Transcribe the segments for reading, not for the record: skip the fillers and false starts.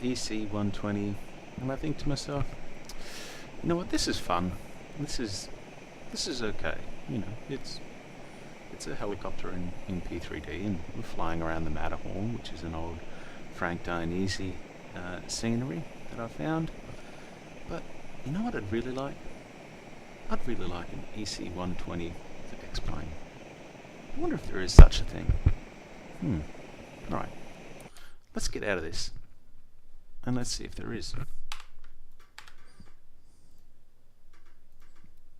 EC120, and I think to myself, you know what, this is fun. This is okay. You know, it's a helicopter in P3D, and we're flying around the Matterhorn, which is an old Frank Dionysi scenery that I found. But you know what I'd really like? I'd really like an EC120 for X-Plane. I wonder if there is such a thing. Right. Let's get out of this and let's see if there is.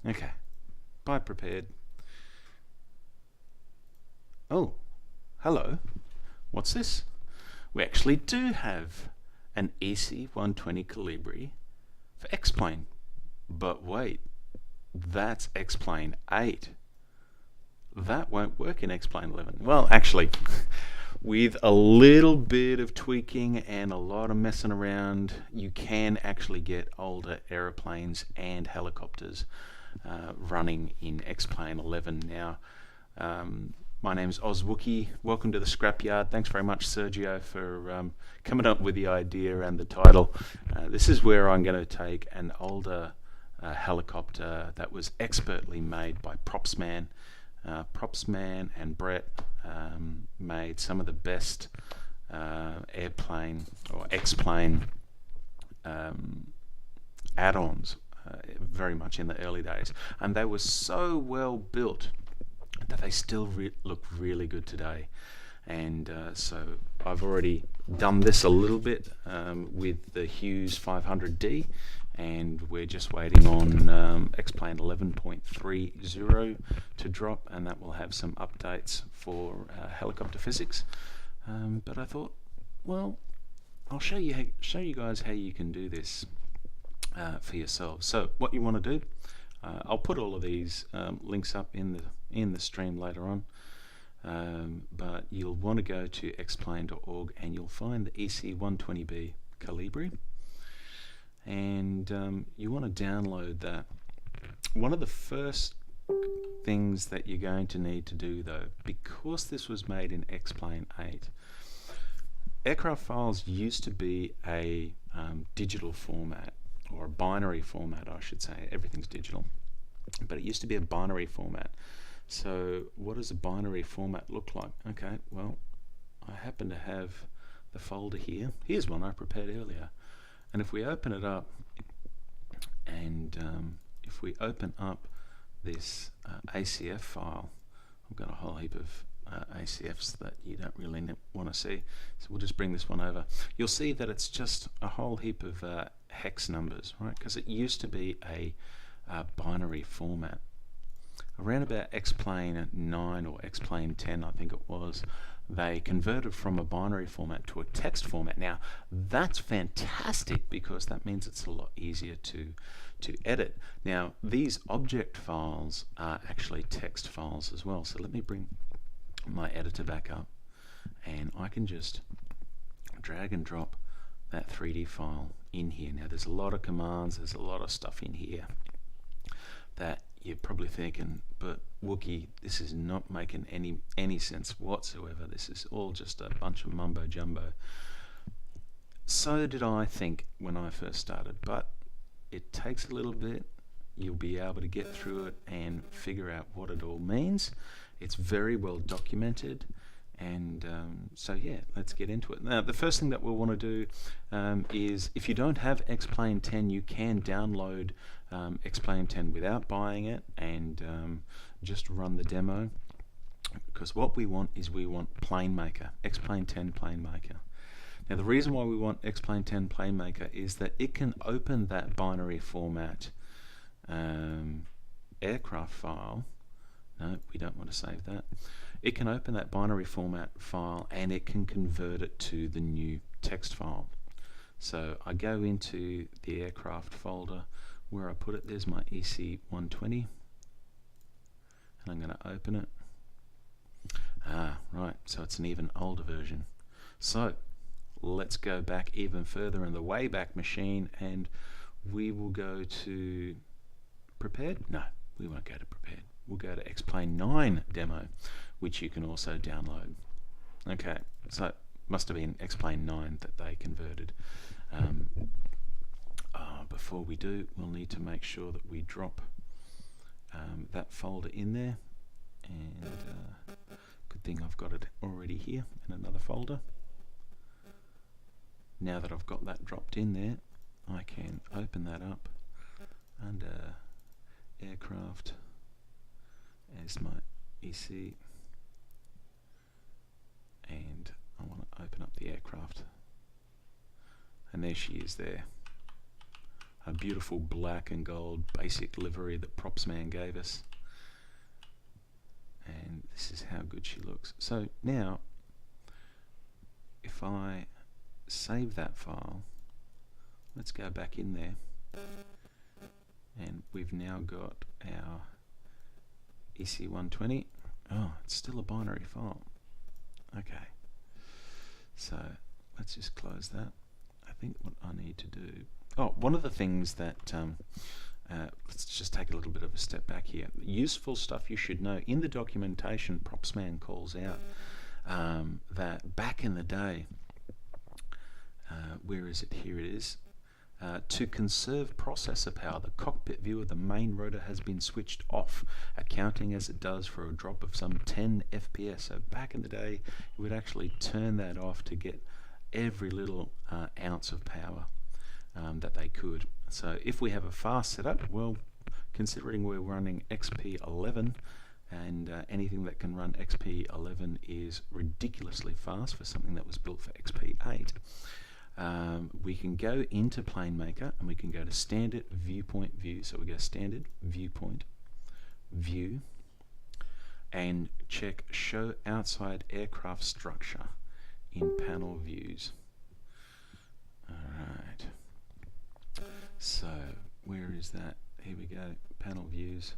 Okay. Buy prepared. Oh, hello. What's this? We actually do have an EC120 Colibri for X-Plane. But wait, that's X-Plane 8. That won't work in X-Plane 11. Well, actually, with a little bit of tweaking and a lot of messing around, you can actually get older aeroplanes and helicopters running in X-Plane 11 now. My name's Ozwookie. Welcome to the Scrapyard. Thanks very much, Sergio, for coming up with the idea and the title. This is where I'm going to take an older helicopter that was expertly made by Propsman. Propsman and Brett made some of the best airplane or X-Plane add-ons very much in the early days, and they were so well built that they still look really good today. And so I've already done this a little bit with the Hughes 500D, and we're just waiting on X-Plane 11.30 to drop, and that will have some updates for helicopter physics. But I thought, well, I'll show you guys how you can do this for yourselves. So what you want to do, I'll put all of these links up in the stream later on. But you'll want to go to xplane.org and you'll find the EC120B Colibri, and you want to download that. One of the first things that you're going to need to do, though, because this was made in X-Plane 8, aircraft files used to be a digital format, or a binary format I should say. Everything's digital, but it used to be a binary format. So what does a binary format look like? Okay, well, I happen to have the folder here. Here's one I prepared earlier. And if we open it up, and if we open up this ACF file, I've got a whole heap of ACFs that you don't really want to see. So we'll just bring this one over. You'll see that it's just a whole heap of hex numbers, right? Because it used to be a binary format. Around about X-Plane 9 or X-Plane 10, I think it was, they converted from a binary format to a text format. Now, that's fantastic because that means it's a lot easier to edit. Now, these object files are actually text files as well. So let me bring my editor back up, and I can just drag and drop that 3D file in here. Now, there's a lot of commands, there's a lot of stuff in here that you're probably thinking, but Wookie, this is not making any sense whatsoever. This is all just a bunch of mumbo jumbo. So did I think when I first started, but it takes a little bit. You'll be able to get through it and figure out what it all means. It's very well documented, and so yeah, let's get into it. Now, the first thing that we'll want to do is, if you don't have X-Plane 10, you can download X-Plane 10 without buying it and just run the demo, because what we want is we want PlaneMaker, X-Plane 10 PlaneMaker. Now, the reason why we want X-Plane 10 PlaneMaker is that it can open that binary format aircraft file. No, we don't want to save that. It can open that binary format file and it can convert it to the new text file. So I go into the aircraft folder where I put it. There's my EC120, and I'm going to open it. Right, so it's an even older version. So let's go back even further in the Wayback Machine, and we will go to Prepared. No, we won't go to Prepared. We'll go to X-Plane 9 demo, which you can also download. Okay, so it must have been X-Plane 9 that they converted. before we do, we'll need to make sure that we drop that folder in there, and good thing I've got it already here in another folder. Now that I've got that dropped in there, I can open that up under aircraft as my EC, and I want to open up the aircraft, and there she is there. A beautiful black and gold basic livery that Propsman gave us, and this is how good she looks. So now if I save that file, let's go back in there, and we've now got our EC120. Oh, it's still a binary file. Okay, so let's just close that. I think what I need to do, one of the things that let's just take a little bit of a step back here. Useful stuff you should know. In the documentation, Propsman calls out that back in the day, where is it? Here it is. To conserve processor power, the cockpit view of the main rotor has been switched off, accounting as it does for a drop of some 10 FPS. So back in the day, you would actually turn that off to get every little ounce of power that they could. So if we have a fast setup, well, considering we're running XP11, and anything that can run XP11 is ridiculously fast for something that was built for XP8, we can go into PlaneMaker and we can go to standard viewpoint view. So we go standard viewpoint view and check show outside aircraft structure in panel views. Alright, so where is that? Here we go, panel views.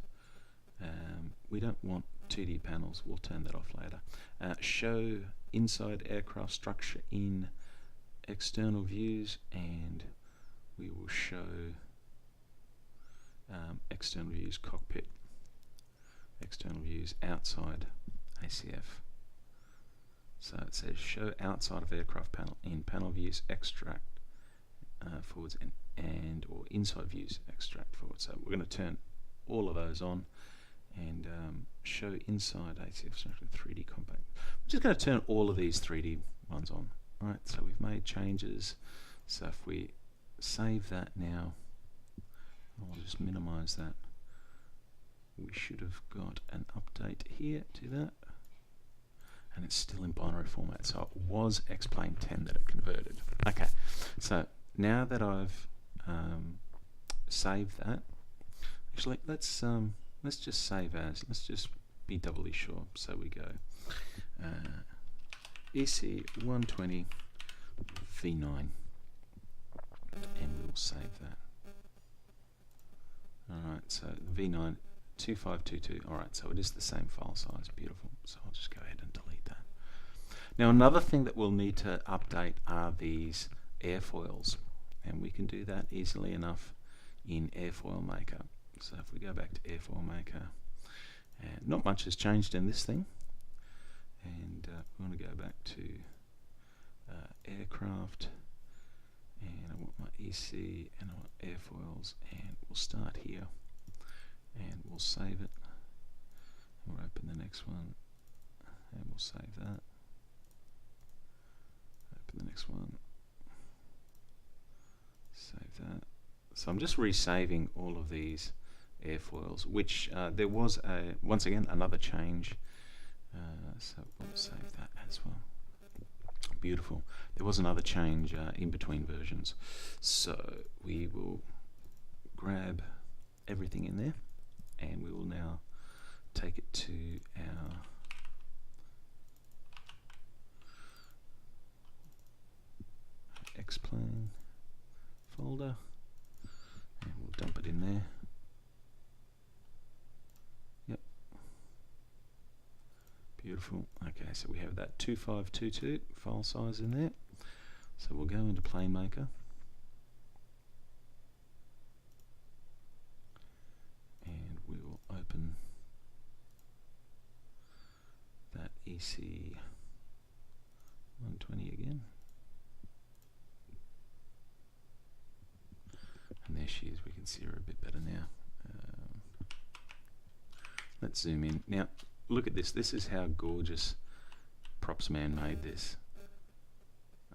We don't want 2D panels, we'll turn that off later. Show inside aircraft structure in external views, and we will show external views cockpit, external views outside ACF. So it says show outside of aircraft panel in panel views extract forwards and or inside views extract forward. So we're going to turn all of those on, and show inside ACF structure 3D compact. We're just going to turn all of these 3D ones on. Right, so we've made changes. So if we save that now, I'll just minimize that. We should have got an update here to that, and it's still in binary format. So it was X-Plane 10 that it converted. Okay, so now that I've saved that, actually let's just save as. Let's just be doubly sure. So we go EC120 V9, and we'll save that. Alright, so V9 2522. Alright, so it is the same file size. Beautiful. So I'll just go ahead and delete that. Now another thing that we'll need to update are these airfoils, and we can do that easily enough in Airfoil Maker. So if we go back to Airfoil Maker, and not much has changed in this thing, and we want to go back to aircraft, and I want my EC and I want airfoils, and we'll start here and we'll save it, and we'll open the next one and we'll save that, open the next one, save that. So I'm just resaving all of these airfoils, which there was once again another change. So we'll save that as well. Beautiful. There was another change in between versions. So we will grab everything in there, and we will now take it to our X-Plane folder, and we'll dump it in there. Beautiful. Okay, so we have that 2522 file size in there. So we'll go into PlaneMaker, and we will open that EC120 again. And there she is. We can see her a bit better now. Let's zoom in. Now, look at this. This is how gorgeous Props Man made this.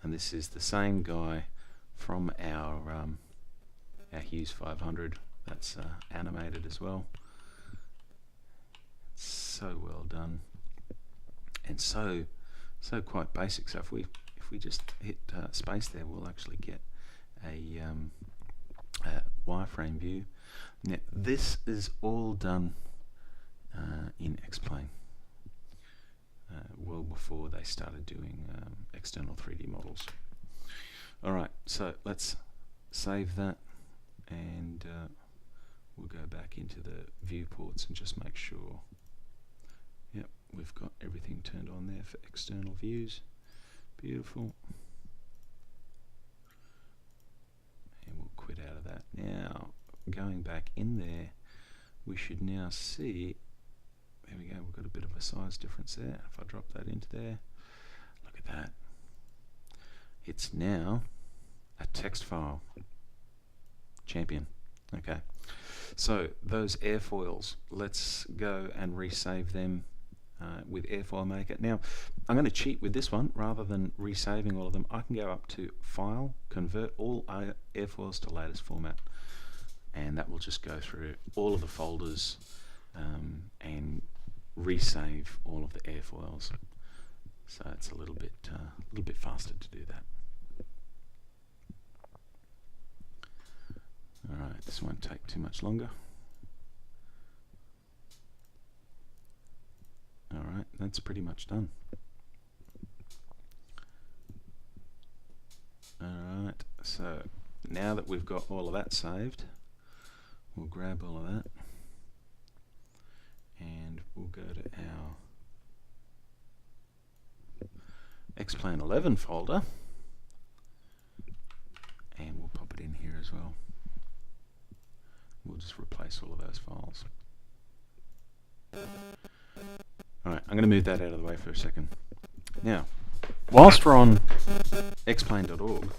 And this is the same guy from our Hughes 500. That's animated as well. So well done, and so quite basic. So if we just hit space there, we'll actually get a wireframe view. Now this is all done in X-Plane, well before they started doing external 3D models. Alright, so let's save that, and we'll go back into the viewports and just make sure, yep, we've got everything turned on there for external views. Beautiful. And we'll quit out of that. Now, going back in there, we should now see, there we go, we've got a bit of a size difference there. If I drop that into there, look at that. It's now a text file. Champion. Okay. So those airfoils, let's go and resave them with Airfoil Maker. Now, I'm going to cheat with this one. Rather than resaving all of them, I can go up to File, Convert All Airfoils to Latest Format, and that will just go through all of the folders and resave all of the airfoils. So it's a little bit faster to do that. Alright, this won't take too much longer. Alright, that's pretty much done. Alright, so now that we've got all of that saved, we'll grab all of that and we'll go to our XP11 folder and we'll pop it in here as well. We'll just replace all of those files. Alright, I'm going to move that out of the way for a second. Now, whilst we're on xplane.org,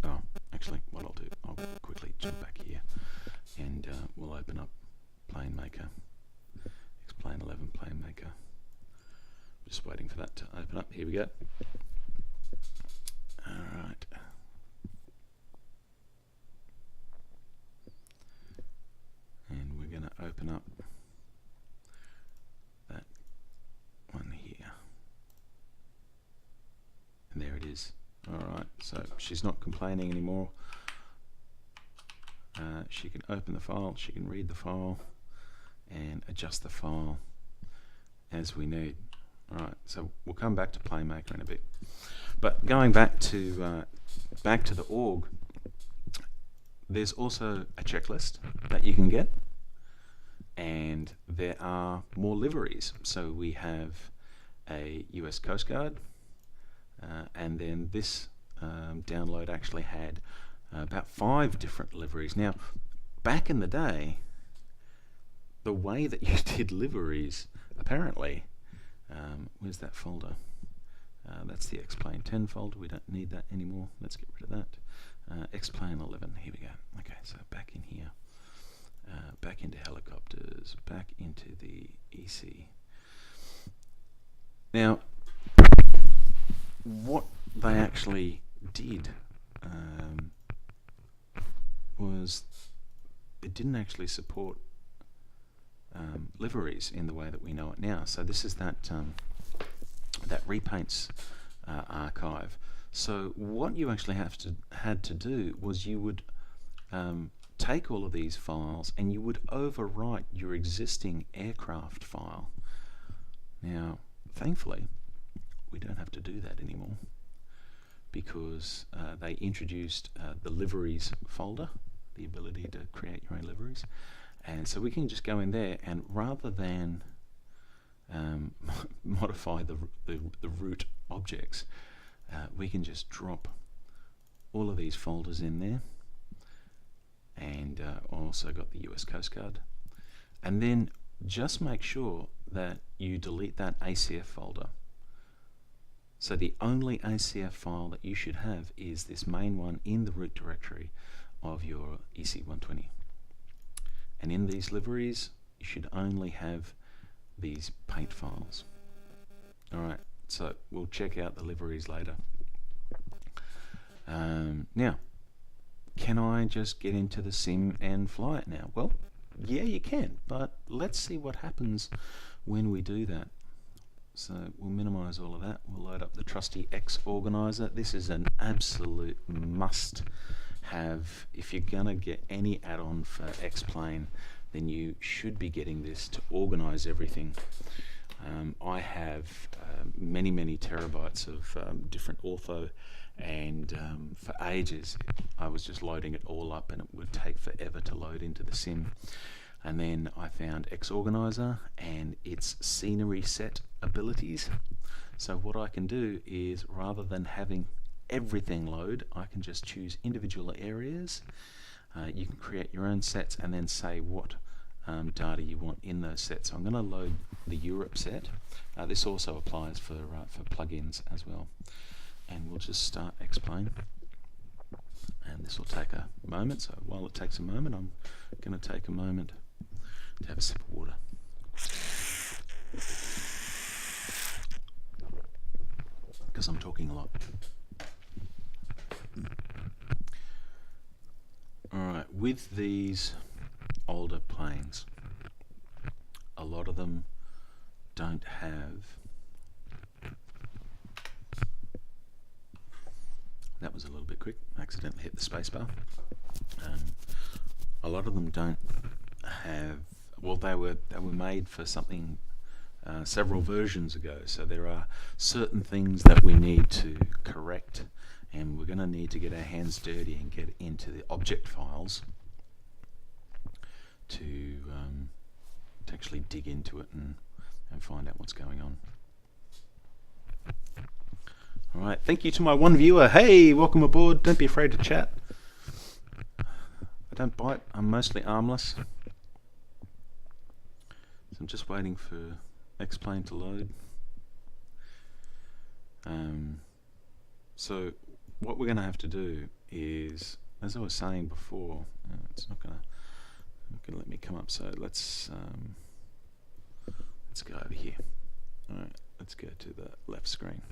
oh, actually, what I'll do, I'll quickly jump back here and we'll open up Plane Maker, XP11 Plane Maker. Just waiting for that to open up. Here we go. Alright. And we're going to open up that one here. And there it is. Alright, so she's not complaining anymore. She can open the file, she can read the file, and adjust the file as we need. Alright, so we'll come back to Plane Maker in a bit. But going back to the org, there's also a checklist that you can get, and there are more liveries. So we have a US Coast Guard, and then this download actually had about 5 different liveries. Now, back in the day, the way that you did liveries, apparently, where's that folder? That's the X-Plane 10 folder. We don't need that anymore. Let's get rid of that. X-Plane 11. Here we go. Okay, so back in here. Back into helicopters. Back into the EC. Now, what they actually did was it didn't actually support liveries in the way that we know it now. So this is that that repaints archive. So what you actually had to do was you would take all of these files and you would overwrite your existing aircraft file. Now, thankfully, we don't have to do that anymore because they introduced the liveries folder, the ability to create your own liveries. And so we can just go in there and rather than modify the root objects, we can just drop all of these folders in there, and also got the US Coast Guard, and then just make sure that you delete that ACF folder. So the only ACF file that you should have is this main one in the root directory of your EC120. And in these liveries, you should only have these paint files. Alright, so we'll check out the liveries later. Now, can I just get into the sim and fly it now? Well, yeah, you can, but let's see what happens when we do that. So we'll minimize all of that. We'll load up the trusty X organizer. This is an absolute must have. If you're gonna get any add-on for X-Plane, then you should be getting this to organize everything. I have many terabytes of different ortho, and for ages I was just loading it all up and it would take forever to load into the sim. And then I found X Organizer and its scenery set abilities. So what I can do is, rather than having everything load, I can just choose individual areas. You can create your own sets and then say what data you want in those sets. So I'm going to load the Europe set. This also applies for plugins as well. And we'll just start X-Plane. And this will take a moment. So while it takes a moment, I'm going to take a moment to have a sip of water. Because I'm talking a lot. Alright, with these older planes, a lot of them don't have... That was a little bit quick, accidentally hit the spacebar. A lot of them don't have... Well, they were made for something several versions ago, so there are certain things that we need to correct, and we're going to need to get our hands dirty and get into the object files to actually dig into it and find out what's going on. Alright, thank you to my one viewer. Hey, welcome aboard. Don't be afraid to chat. I don't bite. I'm mostly armless. So I'm just waiting for X-Plane to load. So what we're going to have to do is, as I was saying before, it's not going to let me come up. So let's go over here. All right, let's go to the left screen.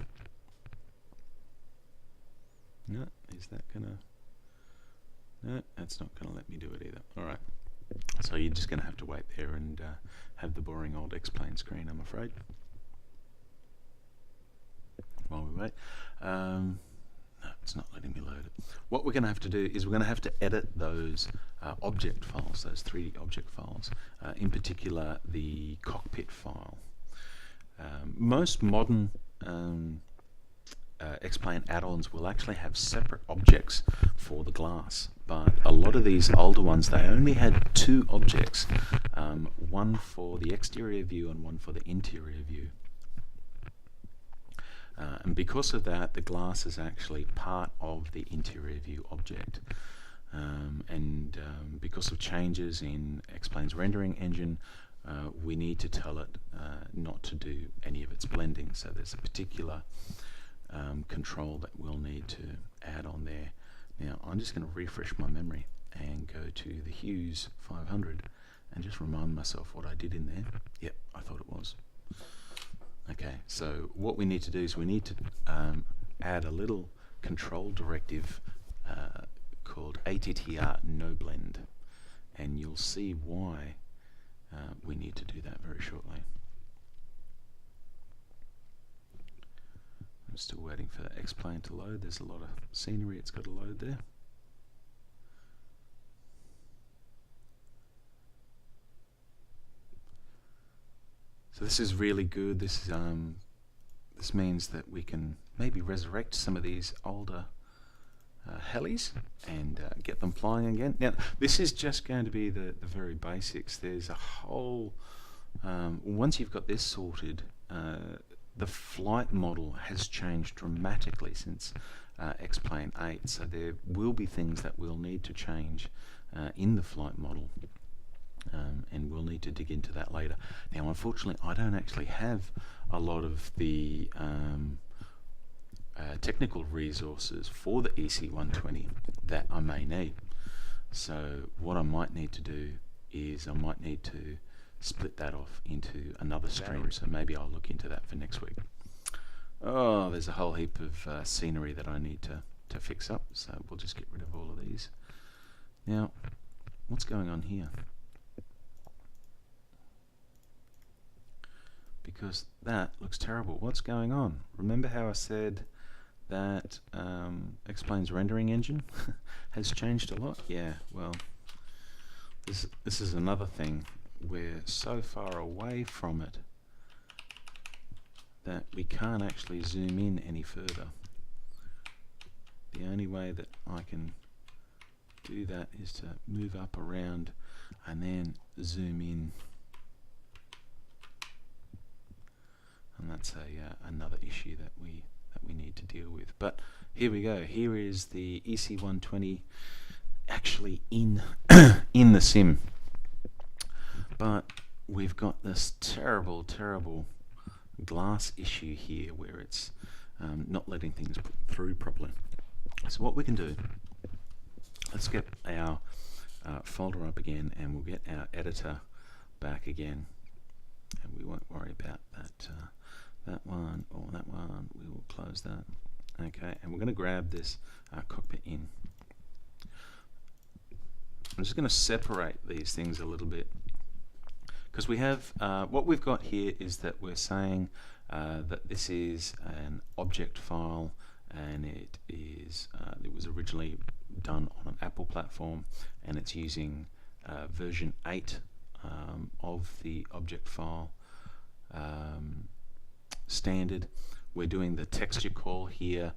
No, is that gonna? No, that's not gonna let me do it either. All right. So you're just going to have to wait there and have the boring old X-Plane screen, I'm afraid. While we wait. No, it's not letting me load it. What we're going to have to do is we're going to have to edit those object files, those 3D object files, in particular the cockpit file. Most modern X-Plane add-ons will actually have separate objects for the glass, but a lot of these older ones, they only had two objects, one for the exterior view and one for the interior view. And because of that, the glass is actually part of the interior view object. Because of changes in X-Plane's rendering engine, we need to tell it not to do any of its blending. So there's a particular control that we'll need to add on there. Now I'm just going to refresh my memory and go to the Hughes 500 and just remind myself what I did in there. Yep, I thought it was. Okay, so what we need to do is we need to add a little control directive called ATTR no blend, and you'll see why we need to do that very shortly. I'm still waiting for X-Plane to load. There's a lot of scenery it's got to load there. So this is really good. This means that we can maybe resurrect some of these older helis and get them flying again. Now this is just going to be the very basics. There's a whole once you've got this sorted, the flight model has changed dramatically since X-Plane 8, so there will be things that we'll need to change in the flight model, and we'll need to dig into that later. Now unfortunately I don't actually have a lot of the technical resources for the EC120 that I may need. So what I might need to do is I might need to split that off into another stream, so maybe I'll look into that for next week. Oh, there's a whole heap of scenery that I need to fix up, so we'll just get rid of all of these. Now, what's going on here? Because that looks terrible. What's going on? Remember how I said that X-Plane's rendering engine has changed a lot? Yeah, well, this is another thing. We're so far away from it that we can't actually zoom in any further. The only way that I can do that is to move up around and then zoom in. And that's another issue that we need to deal with. But here we go. Here is the EC120 actually in in the sim. But we've got this terrible glass issue here where it's not letting things put through properly. So what we can do, let's get our folder up again, and we'll get our editor back again, and we won't worry about that one or that one. We will close that. Okay, and we're going to grab this cockpit in. I'm just going to separate these things a little bit, because we have what we've got here is that we're saying that this is an object file, and it was originally done on an Apple platform, and it's using version 8 of the object file standard. We're doing the texture call here.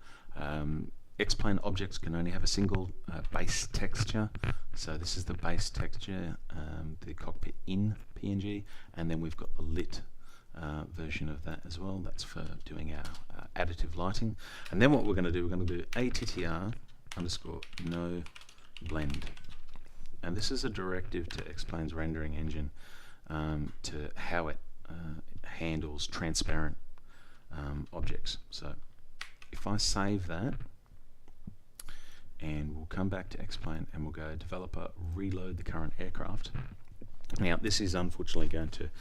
X-Plane objects can only have a single base texture, so this is the base texture, the cockpit in PNG, and then we've got the lit version of that as well. That's for doing our additive lighting. And then what we're going to do, we're going to do attr underscore no blend, and this is a directive to X-Plane's rendering engine to how it handles transparent objects. So if I save that, and we'll come back to X-Plane and we'll go developer reload the current aircraft. Now this is unfortunately going to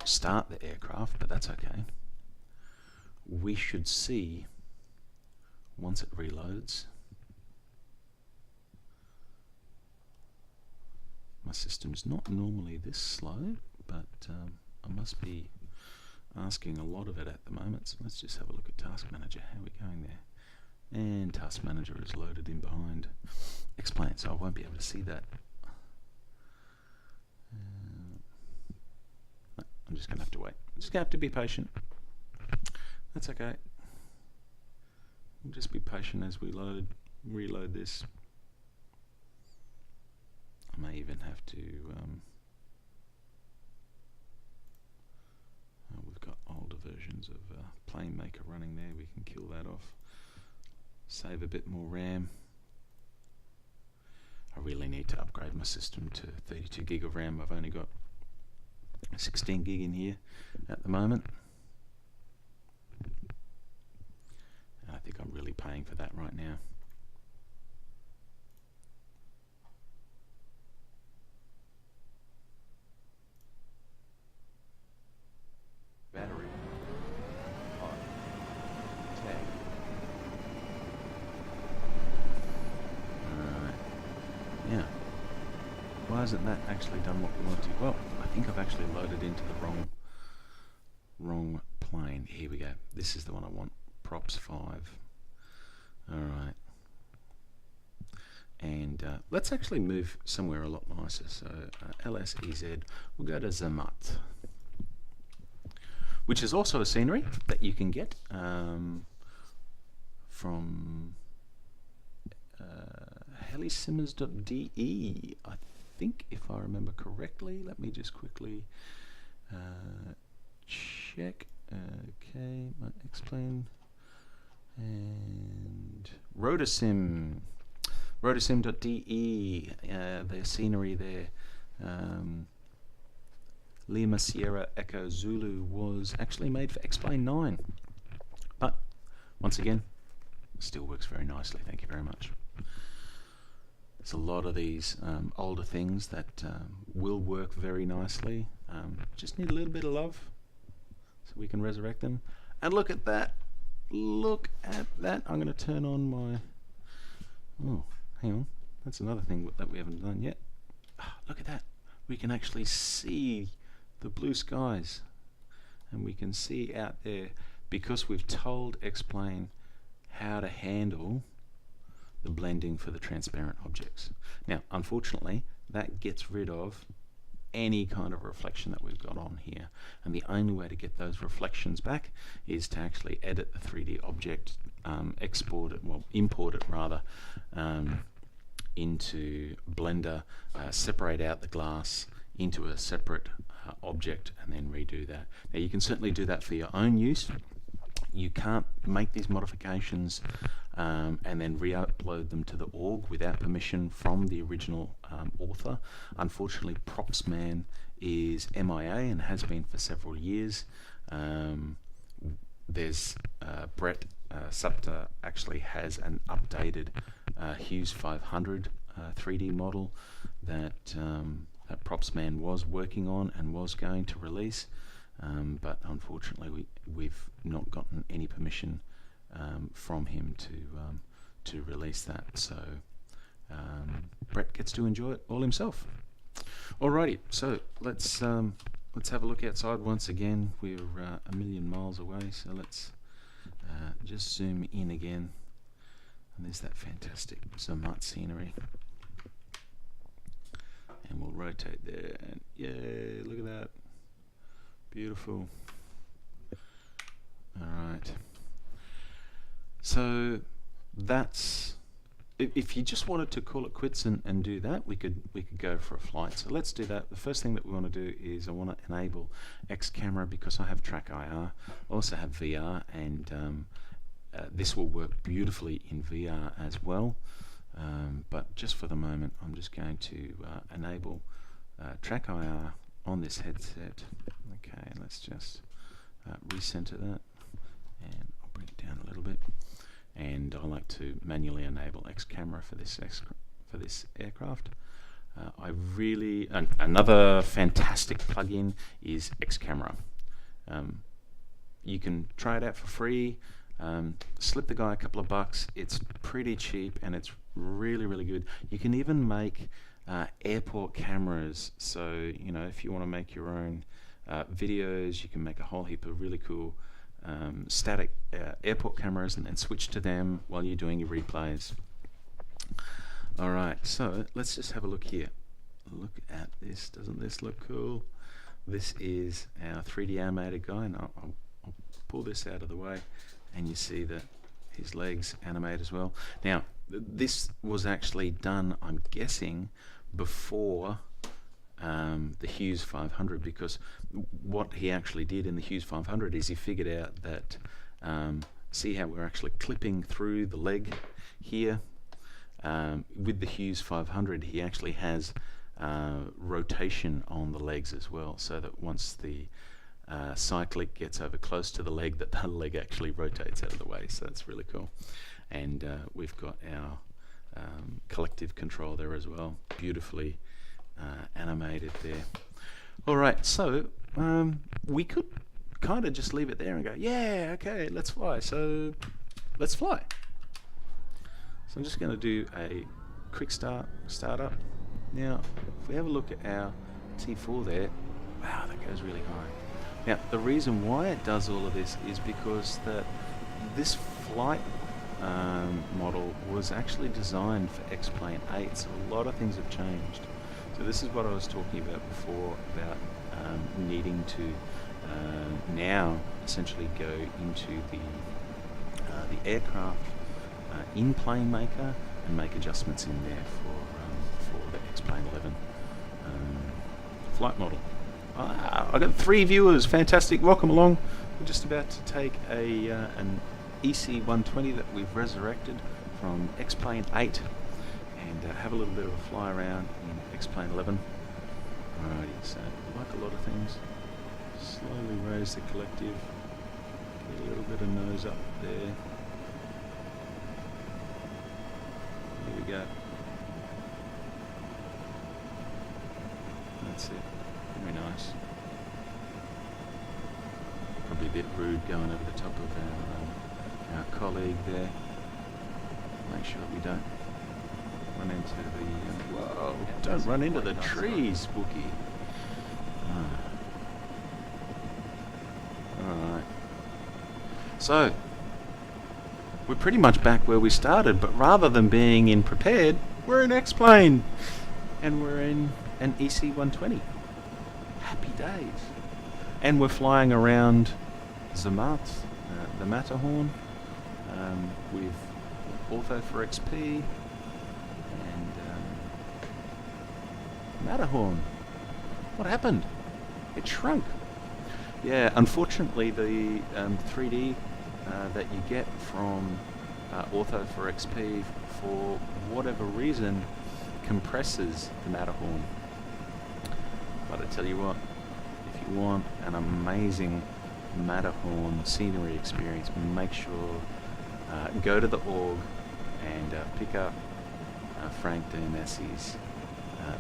start the aircraft, but that's okay. We should see, once it reloads, my system's not normally this slow, but I must be asking a lot of it at the moment. So let's just have a look at Task Manager. How are we going there? And Task Manager is loaded in behind X-Plane, so I won't be able to see that. I'm just going to have to wait. I'm just going to have to be patient. That's okay. We'll just be patient as we reload this. I may even have to... we've got older versions of Plane Maker running there. We can kill that off. Save a bit more RAM. I really need to upgrade my system to 32 gig of RAM. I've only got 16 gig in here at the moment, and I think I'm really paying for that right now. Battery on tag. Alright. Yeah. Why hasn't that actually done what we want to? Well, I think I've actually loaded into the wrong plane. Here we go. This is the one I want. Props 5. Alright. And let's actually move somewhere a lot nicer. So LSEZ, we'll go to Zermatt, which is also a scenery that you can get from helisimmers.de, I think, if I remember correctly. Let me just quickly check. Okay, my X-Plane and rotosim.de, their scenery there. Lima Sierra Echo Zulu was actually made for X-Plane 9, but once again, still works very nicely. Thank you very much. there's a lot of these older things that will work very nicely. Just need a little bit of love so we can resurrect them. And look at that. Look at that. I'm going to turn on my... Oh, hang on. That's another thing that we haven't done yet. Look at that. We can actually see the blue skies. And we can see out there, because we've told X-Plane how to handle the blending for the transparent objects. Now, unfortunately, that gets rid of any kind of reflection that we've got on here, and the only way to get those reflections back is to actually edit the 3D object, import it rather, into Blender, separate out the glass into a separate object, and then redo that. Now, you can certainly do that for your own use. You can't make these modifications and then re-upload them to the org without permission from the original author. Unfortunately, Propsman is MIA and has been for several years. There's Brett Supter actually has an updated Hughes 500 3D model that Propsman was working on and was going to release. But unfortunately, we've not gotten any permission from him to release that. So Brett gets to enjoy it all himself. Alrighty, so let's have a look outside once again. We're a million miles away, so let's just zoom in again. And there's that fantastic Zermatt scenery. And we'll rotate there, and yay, look at that. Beautiful. Alright. So that's, if you just wanted to call it quits and do that, we could go for a flight. So let's do that. The first thing that we want to do is I want to enable X camera because I have track IR. I also have VR, and this will work beautifully in VR as well. But just for the moment, I'm just going to enable track IR on this headset. Okay, let's just recenter that, and I'll bring it down a little bit. And I like to manually enable X camera for this aircraft. Another fantastic plugin is X camera. You can try it out for free. Slip the guy a couple of bucks. It's pretty cheap and it's really, really good. You can even make airport cameras. So, you know, if you want to make your own videos, you can make a whole heap of really cool static airport cameras and then switch to them while you're doing your replays. Alright, so let's just have a look here. Look at this. Doesn't this look cool? This is our 3D animated guy, and I'll pull this out of the way, and you see that his legs animate as well. Now, this was actually done, I'm guessing, before the Hughes 500, because what he actually did in the Hughes 500 is he figured out that, see how we're actually clipping through the leg here? With the Hughes 500, he actually has rotation on the legs as well, so that once the cyclic gets over close to the leg, that the leg actually rotates out of the way. So that's really cool. And we've got our collective control there as well, beautifully animated there. Alright, so we could kind of just leave it there and go, yeah, okay, let's fly. So let's fly. So I'm just going to do a quick startup. Now, if we have a look at our T4 there, wow, that goes really high. Now, the reason why it does all of this is because this flight model was actually designed for X-Plane 8, so a lot of things have changed. So this is what I was talking about before, about needing to now essentially go into the aircraft in-plane maker and make adjustments in there for the X-Plane 11 flight model. I got 3 viewers, fantastic, welcome along. We're just about to take an EC120 that we've resurrected from X-Plane 8 and have a little bit of a fly around in X-Plane 11. Alrighty, so like a lot of things, slowly raise the collective, get a little bit of nose up there. Here we go. That's it. Very nice. Probably a bit rude going over the top of our colleague there. Make sure we don't run into the... whoa! Don't run into the trees, Wookie. Alright. So, we're pretty much back where we started, but rather than being in prepared, we're in X-Plane. And we're in an EC120. Happy days. And we're flying around Zermatt, the Matterhorn, with Ortho for XP, and Matterhorn. What happened? It shrunk. Yeah, unfortunately the 3D that you get from Ortho for XP, for whatever reason, compresses the Matterhorn. But I tell you what, if you want an amazing Matterhorn scenery experience, make sure go to the org and pick up Frank Dermessi's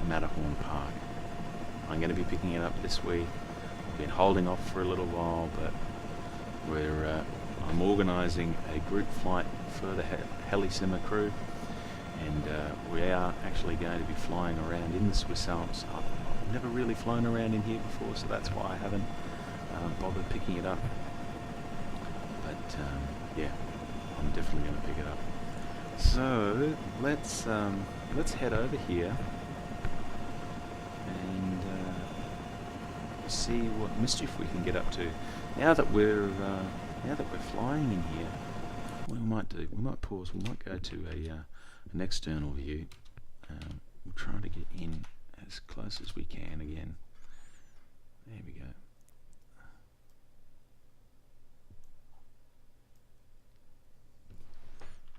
Matterhorn Park. I'm going to be picking it up this week. I've been holding off for a little while, but I'm organising a group flight for the Helisimmer crew, and we are actually going to be flying around in the Swiss Alps. I've never really flown around in here before, so that's why I haven't bothered picking it up. But yeah, I'm definitely going to pick it up. So let's head over here and see what mischief we can get up to. Now that we're flying in here, what we might pause. We might go to an external view. We'll try to get in as close as we can again. There we go.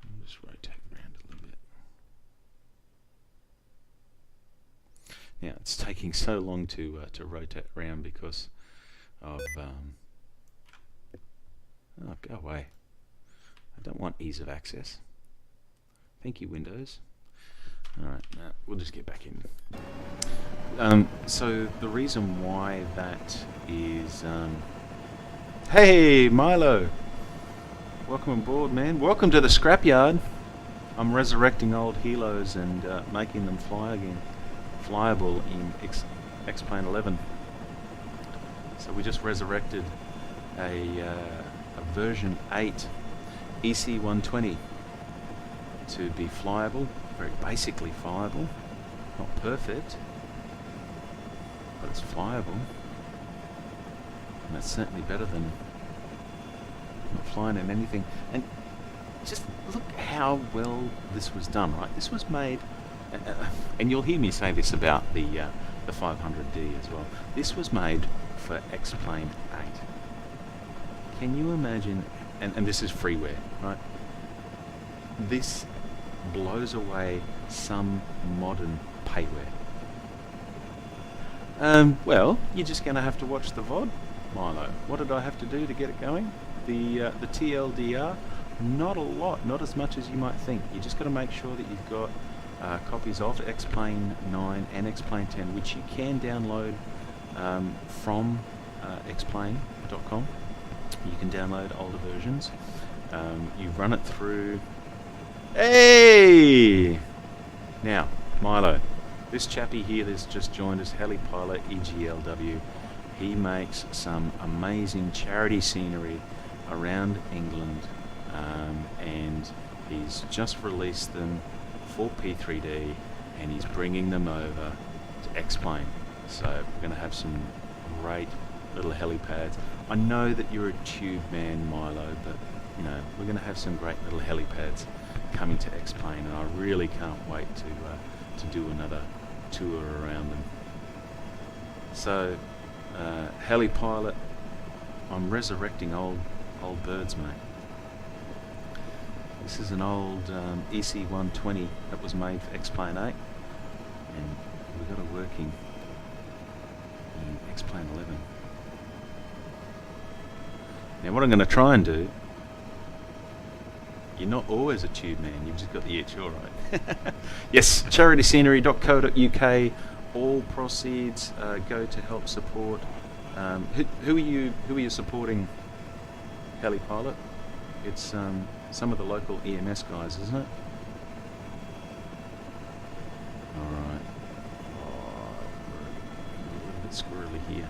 I'll just rotate around a little bit. Now it's taking so long to rotate around because of oh, go away. I don't want ease of access. Thank you, Windows. Alright, we'll just get back in. So the reason why that is... hey, Milo! Welcome aboard, man. Welcome to the Scrapyard. I'm resurrecting old helos and making them fly again. Flyable in XP11. So we just resurrected a version 8 EC120 to be flyable, very basically flyable, not perfect, but it's flyable, and that's certainly better than not flying in anything. And just look how well this was done, right? This was made, and you'll hear me say this about the 500D as well, this was made for X-Plane 8. Can you imagine, and this is freeware, right? This blows away some modern payware. Well, you're just going to have to watch the VOD, Milo. What did I have to do to get it going? The TLDR, not a lot, not as much as you might think. You just got to make sure that you've got copies of X-Plane 9 and X-Plane 10, which you can download from xplane.com. You can download older versions. You run it through... Hey! Now, Milo, this chappie here that's just joined us, Helipilot EGLW, he makes some amazing charity scenery around England, and he's just released them for P3D, and he's bringing them over to X-Plane. So we're going to have some great little helipads. I know that you're a tube man, Milo, but you know, we're going to have some great little helipads coming to X-Plane, and I really can't wait to do another tour around them. So, Helipilot, I'm resurrecting old birds, mate. This is an old EC120 that was made for X-Plane 8, and we got it working in X-Plane 11. Now what I'm going to try and do, you're not always a tube man, you've just got the itch, alright. Yes, charityscenery.co.uk all proceeds go to help support. Who are you supporting, Helipilot? It's some of the local EMS guys, isn't it? Alright. Oh, we're a little bit squirrely here.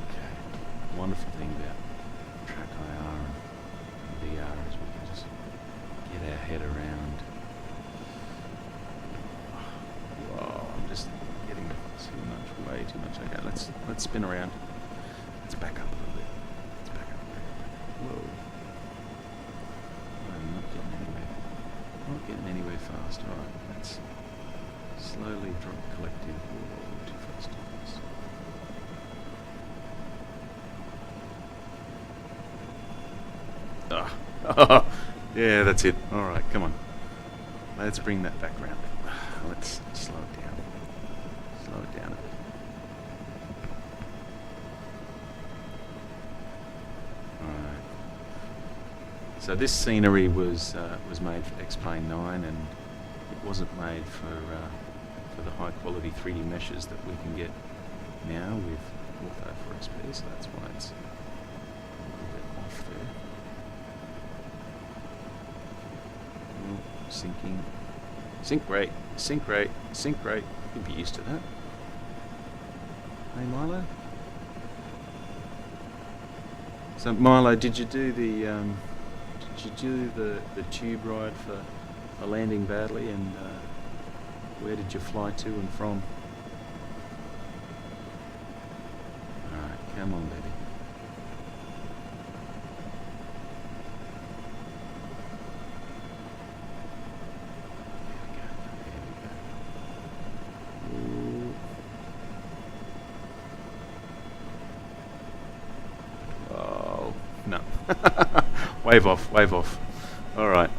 Okay. Wonderful thing about track IR and VR is we can just get our head around. Whoa, I'm just getting way too much. Okay, let's spin around. Let's back up a little bit. Let's back up. Whoa. I'm not getting anywhere. Not getting anywhere fast. Alright, let's slowly drop collective. Whoa, too fast, too fast. Ah. Yeah, that's it. Alright, come on. Let's bring that back round. Let's slow it down. Slow it down a bit. Alright. So this scenery was made for XP11, and it wasn't made for the high quality 3D meshes that we can get now with Ortho 4XP, so that's why it's a little bit off there. Sinking. Sync rate, sync rate, sync rate. You'd be used to that. Hey Milo? So Milo, did you do the tube ride for landing badly, and where did you fly to and from? Alright, come on baby. No. Wave off, wave off. Alright.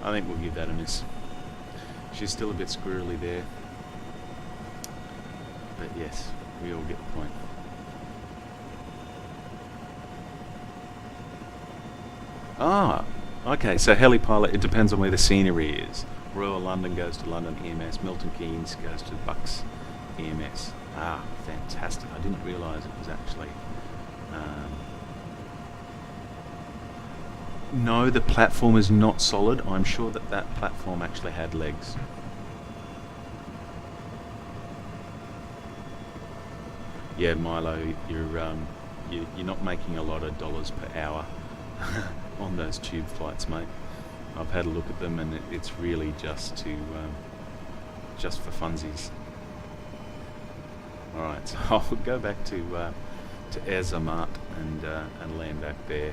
I think we'll give that a miss. She's still a bit squirrely there. But yes, we all get the point. Ah, okay, so Helipilot, it depends on where the scenery is. Royal London goes to London EMS, Milton Keynes goes to Bucks EMS. Ah, fantastic. I didn't realise it was actually... no, the platform is not solid. I'm sure that that platform actually had legs. Yeah, Milo, you're not making a lot of dollars per hour on those tube flights, mate. I've had a look at them, and it's really just for funsies. Alright, so I'll go back to Zermatt and land back there,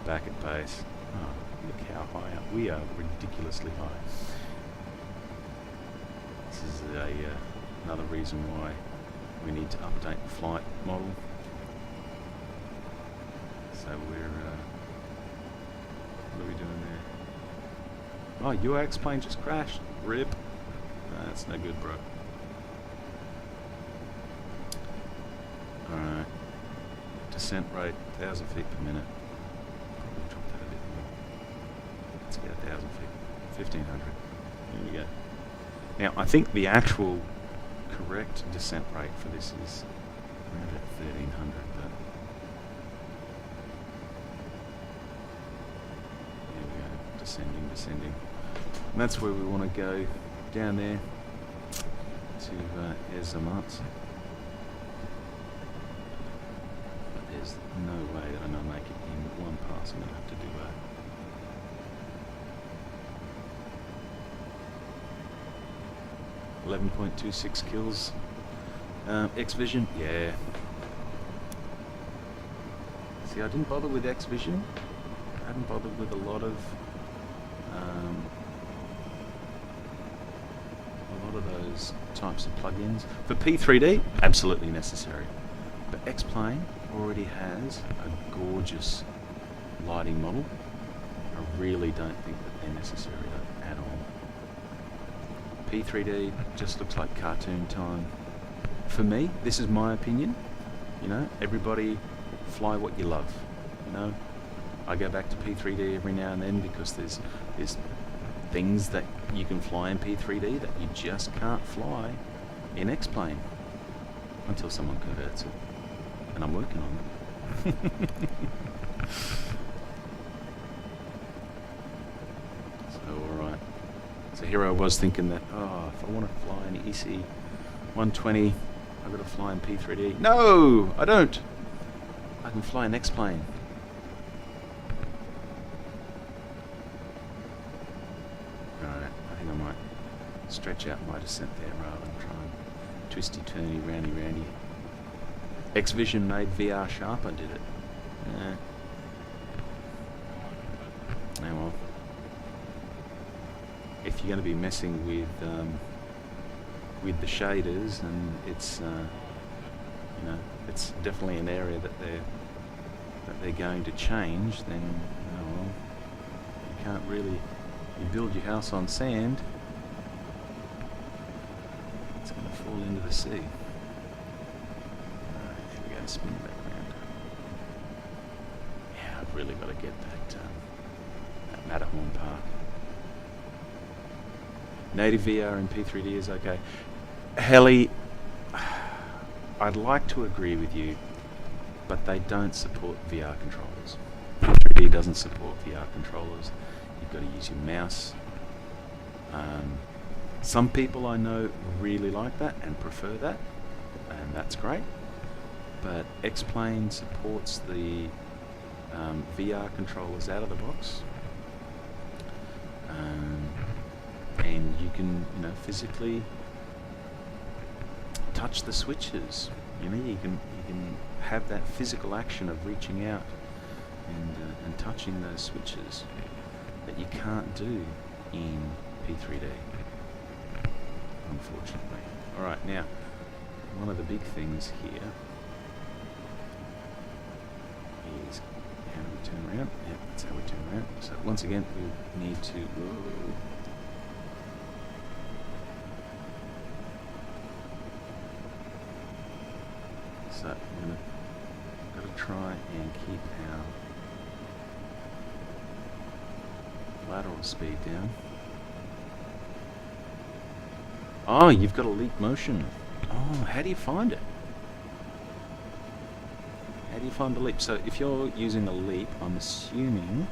back at base. Oh, look how high up. We are ridiculously high. This is another reason why we need to update the flight model. So we're... what are we doing there? Oh, your X-plane just crashed. RIP. That's no good, bro. Alright, descent rate 1,000 feet per minute. Probably drop that a bit more. Let's get 1,000 feet, 1,500. There we go. Now, I think the actual correct descent rate for this is around about 1,300, but there we go, descending, descending. And that's where we want to go, down there to Zermatt. There's no way that I'm going to make it in one pass. I'm going to have to do 11.26 kills. X-Vision, yeah. See, I didn't bother with X-Vision. I hadn't bothered with a lot of those types of plugins. For P3D, absolutely necessary. But X-Plane already has a gorgeous lighting model. I really don't think that they're necessary at all. P3D just looks like cartoon time. For me, this is my opinion. You know, everybody fly what you love. You know, I go back to P3D every now and then because there's things that you can fly in P3D that you just can't fly in X-Plane until someone converts it, and I'm working on it. So alright, so here I was thinking that, oh, if I want to fly an EC 120, I've got to fly in P3D. No, I don't. I can fly an X-Plane. Alright, I think I might stretch out my descent there rather than try and twisty turny roundy roundy. X-Vision made VR sharper, did it? Oh well. If you're going to be messing with the shaders, and it's you know, it's definitely an area that they're going to change, then well, you can't really, you build your house on sand, it's going to fall into the sea. Here we go, spin back round. Yeah, I've really got to get that Matterhorn Park. Native VR in P3D is okay. Heli, I'd like to agree with you, but they don't support VR controllers. P3D doesn't support VR controllers. You've got to use your mouse. Some people I know really like that and prefer that, and that's great. But X-Plane supports the VR controllers out of the box, and you can, you know, physically touch the switches. You know, you can have that physical action of reaching out and touching those switches that you can't do in P3D, unfortunately. All right, now one of the big things here is how do we turn around? Yeah, that's how we turn around. So once again, we need to. Whoa. So we're going to try and keep our lateral speed down. Oh, you've got a leap motion. Oh, how do you find it? How do you find the leap? So if you're using a leap, I'm assuming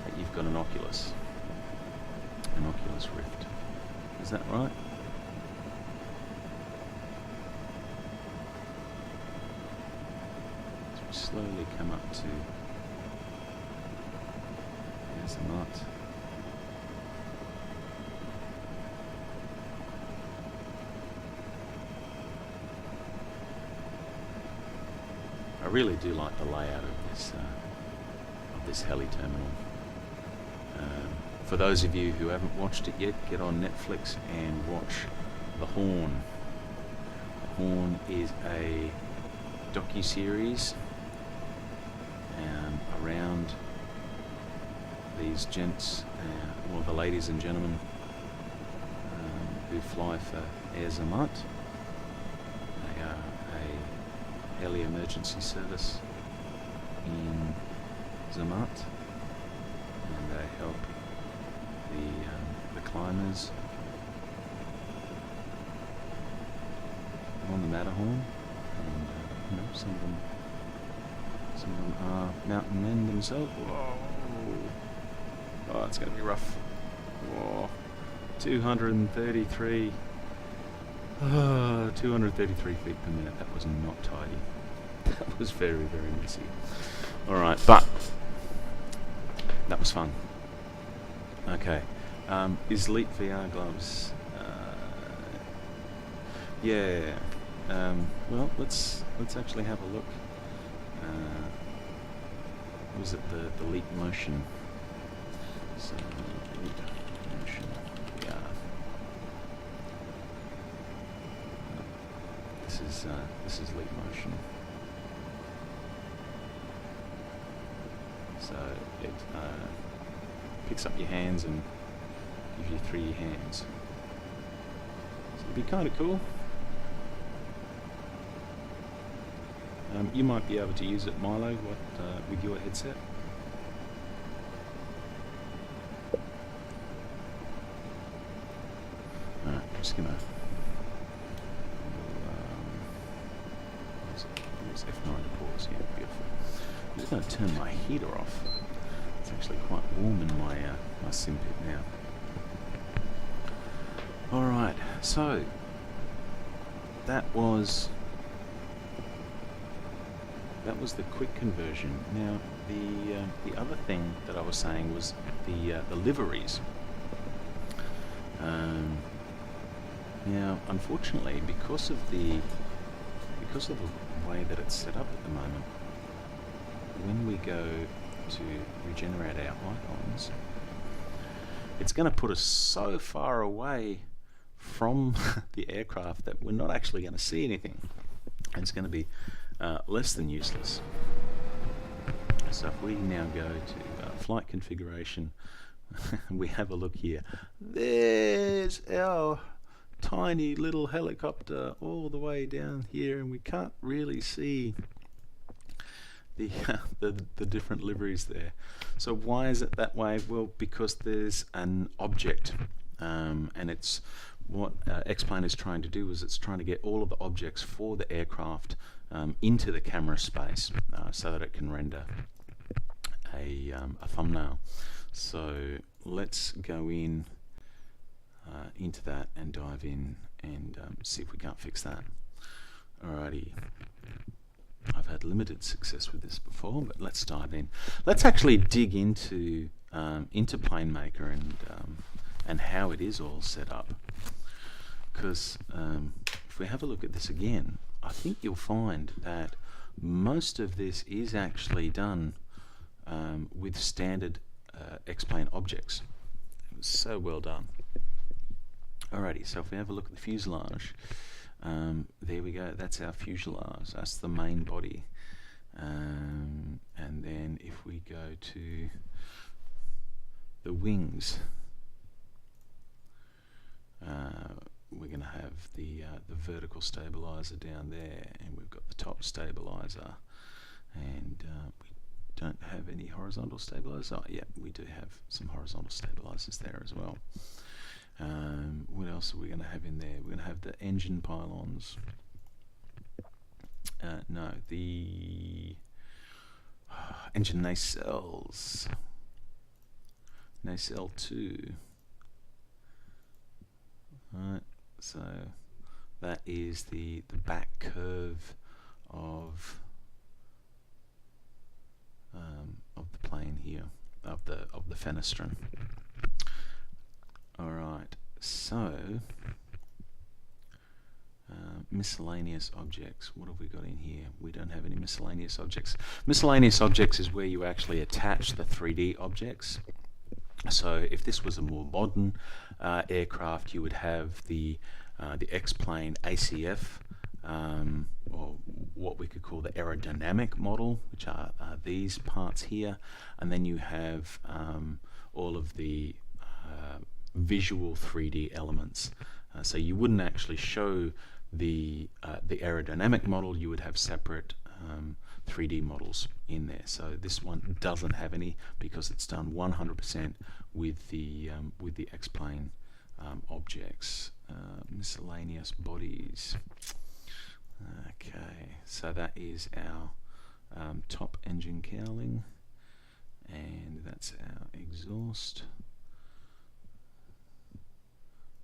that you've got an Oculus Rift. Is that right? Slowly come up to, there's the knot. I really do like the layout of this heli terminal. For those of you who haven't watched it yet, get on Netflix and watch The Horn. The Horn is a docu-series around these gents, or the ladies and gentlemen who fly for Air Zermatt. They are a heli emergency service in Zermatt, and they help the climbers on the Matterhorn, and you know, some of them are mountain men themselves. Whoa! Oh, it's going to be rough. Whoa! 233. 233 feet per minute. That was not tidy. That was very, very messy. Alright, but that was fun. Okay. Is Leap VR gloves? Yeah. Well, let's actually have a look. Was it the leap motion? So leap motion. Yeah. This is leap motion. So it picks up your hands and gives you 3 hands. So it'd be kind of cool. You might be able to use it, Milo, with your headset. just gonna use F9 to pause. Yeah, beautiful. I'm just gonna turn my heater off. It's actually quite warm in my my sim pit now. All right, so that was the quick conversion. Now the other thing that I was saying was the liveries. Now, unfortunately, because of the way that it's set up at the moment, when we go to regenerate our icons, it's going to put us so far away from the aircraft that we're not actually going to see anything. And it's going to be less than useless. So if we now go to flight configuration, we have a look here. There's our tiny little helicopter all the way down here, and we can't really see the different liveries there. So why is it that way? Well, because there's an object, and it's what X-Plane is trying to do is it's trying to get all of the objects for the aircraft into the camera space so that it can render a thumbnail. So let's go in into that and dive in and see if we can't fix that. Alrighty. I've had limited success with this before, but let's dive in. Let's actually dig into PlaneMaker and how it is all set up. Because if we have a look at this again, I think you'll find that most of this is actually done with standard X-Plane objects. It was so well done. Alrighty, so if we have a look at the fuselage, there we go, that's our fuselage, that's the main body. And then if we go to the wings, we're going to have the vertical stabilizer down there, and we've got the top stabilizer, and we don't have any horizontal stabilizers. Oh yeah, we do have some horizontal stabilizers there as well. What else are we going to have in there? We're going to have the engine pylons. No, the engine nacelles. Nacelle 2. Right, so that is the back curve of the plane here, of the fenestron. Alright, so miscellaneous objects. What have we got in here? We don't have any miscellaneous objects. Miscellaneous objects is where you actually attach the 3D objects. So if this was a more modern aircraft, you would have the X-Plane ACF, or what we could call the aerodynamic model, which are these parts here, and then you have all of the visual 3D elements. So you wouldn't actually show the aerodynamic model, you would have separate 3D models in there. So this one doesn't have any because it's done 100% with the X-Plane objects. Miscellaneous bodies. Okay, so that is our top engine cowling, and that's our exhaust.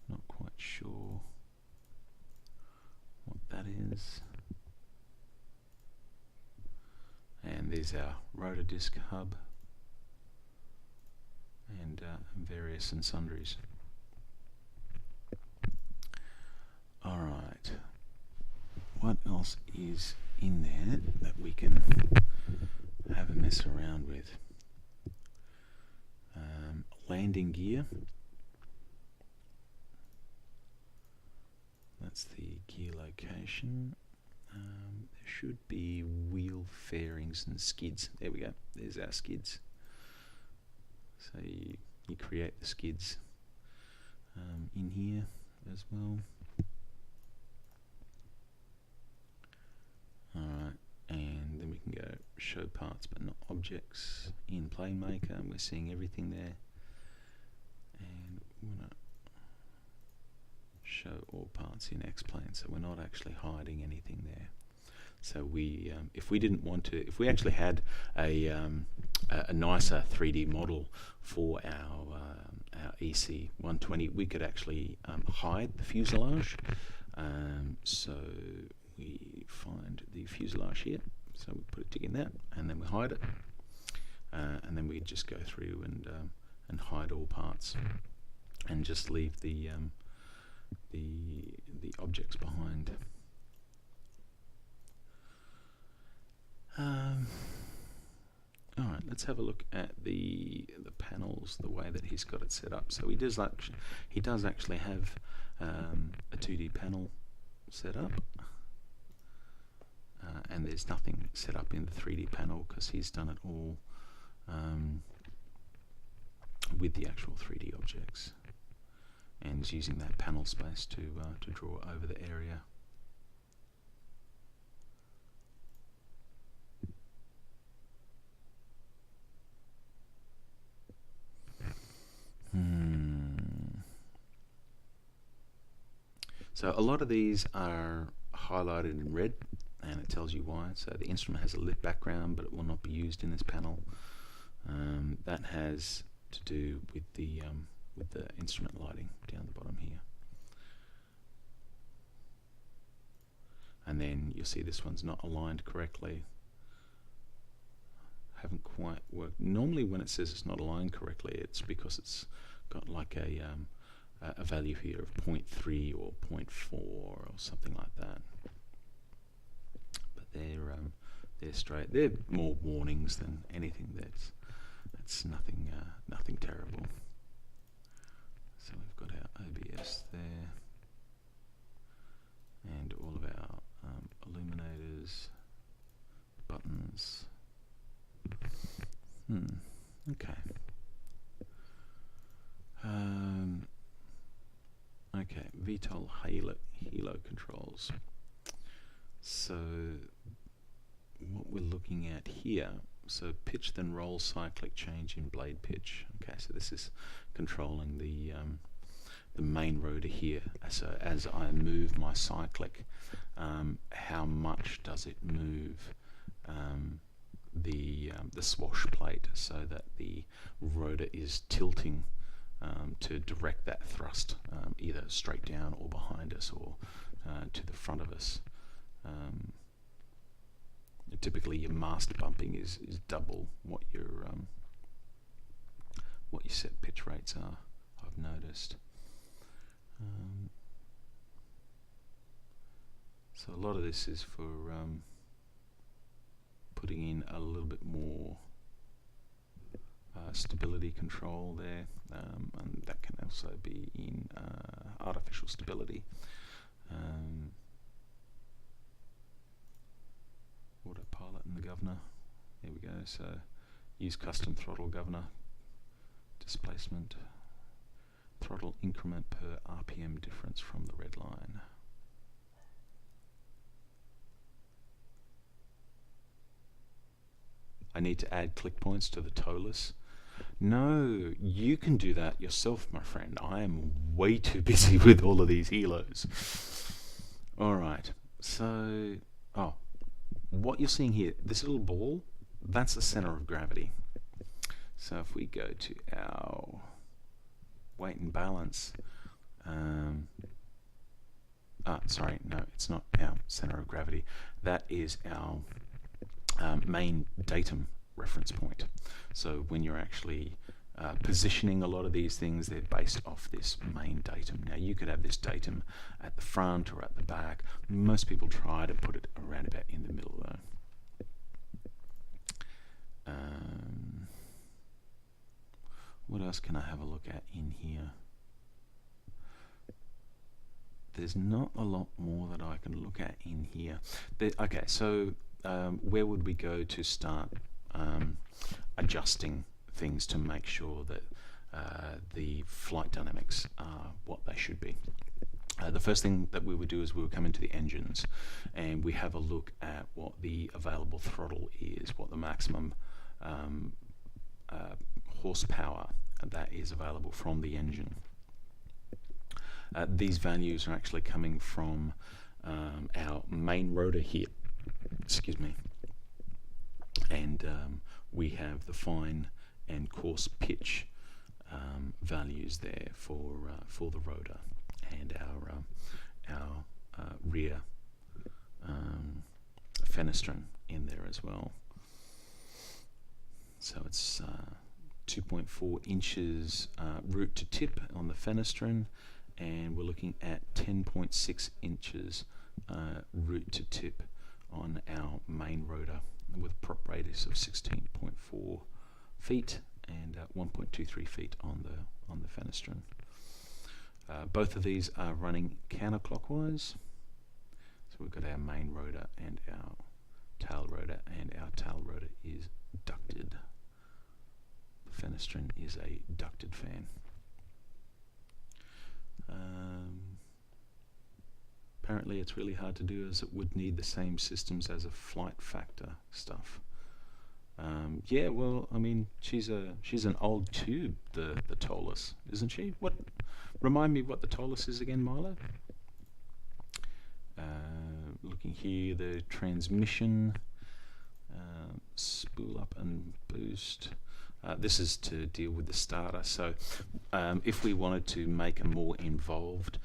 Not quite sure what that is. And there's our rotor disc hub and various and sundries. Alright, what else is in there that we can have a mess around with? Landing gear. That's the gear location. There should be wheel fairings and skids. There we go. There's our skids. So you create the skids in here as well. Alright, and then we can go show parts but not objects in PlaneMaker, and we're seeing everything there. And we're going to show all parts in X-plane, so we're not actually hiding anything there. So we, if we didn't want to, if we actually had a nicer 3D model for our EC120, we could actually hide the fuselage. So we find the fuselage here, so we put a tick in that, and then we hide it, and then we just go through and hide all parts, and just leave the objects behind. Alright, let's have a look at the panels, the way that he's got it set up. So he does actually have a 2D panel set up, and there's nothing set up in the 3D panel because he's done it all with the actual 3D objects, and is using that panel space to draw over the area. So a lot of these are highlighted in red, and it tells you why. So the instrument has a lit background, but it will not be used in this panel. That has to do with the instrument lighting down the bottom here. And then you'll see this one's not aligned correctly. Haven't quite worked. Normally when it says it's not aligned correctly, it's because it's got like a value here of 0.3 or 0.4 or something like that. But they're straight. They're more warnings than anything. That's nothing terrible. So we've got our OBS there, and all of our illuminators, buttons. Okay. Okay, VTOL halo controls. So what we're looking at here, so pitch then roll cyclic change in blade pitch. Okay, so this is controlling the main rotor here. So as I move my cyclic, how much does it move the swash plate so that the rotor is tilting to direct that thrust either straight down or behind us or to the front of us. Typically your mast bumping is double what your set pitch rates are, I've noticed. So a lot of this is for putting in a little bit more stability control there, and that can also be in artificial stability. Autopilot and the governor. There we go. So use custom throttle governor, displacement, throttle increment per RPM difference from the red line. I need to add click points to the TOLUS. No, you can do that yourself, my friend. I am way too busy with all of these helos. Alright, so what you're seeing here, this little ball, that's the center of gravity. So if we go to our weight and balance, sorry, no, it's not our center of gravity. That is our main datum reference point. So when you're actually positioning a lot of these things, they're based off this main datum. Now you could have this datum at the front or at the back. Most people try to put it around about in the middle though. What else can I have a look at in here? There's not a lot more that I can look at in here. Okay, so where would we go to start adjusting things to make sure that the flight dynamics are what they should be? The first thing that we would do is we would come into the engines and we have a look at what the available throttle is, what the maximum horsepower that is available from the engine. These values are actually coming from our main rotor here, excuse me, and we have the fine and coarse pitch values there for the rotor, and our rear fenestron in there as well. So it's 2.4 inches root to tip on the fenestron, and we're looking at 10.6 inches root to tip on our main rotor, with prop radius of 16.4 feet and 1.23 feet on the fenestron. Both of these are running counterclockwise. So we've got our main rotor and our tail rotor, and our tail rotor is ducted. The fenestron is a ducted fan. Apparently it's really hard to do, as it would need the same systems as a flight factor stuff. Yeah, well, I mean, she's an old tube, the Tolus, isn't she? What? Remind me what the Tolus is again, Milo? Looking here, the transmission, spool up and boost. This is to deal with the starter. So if we wanted to make a more involved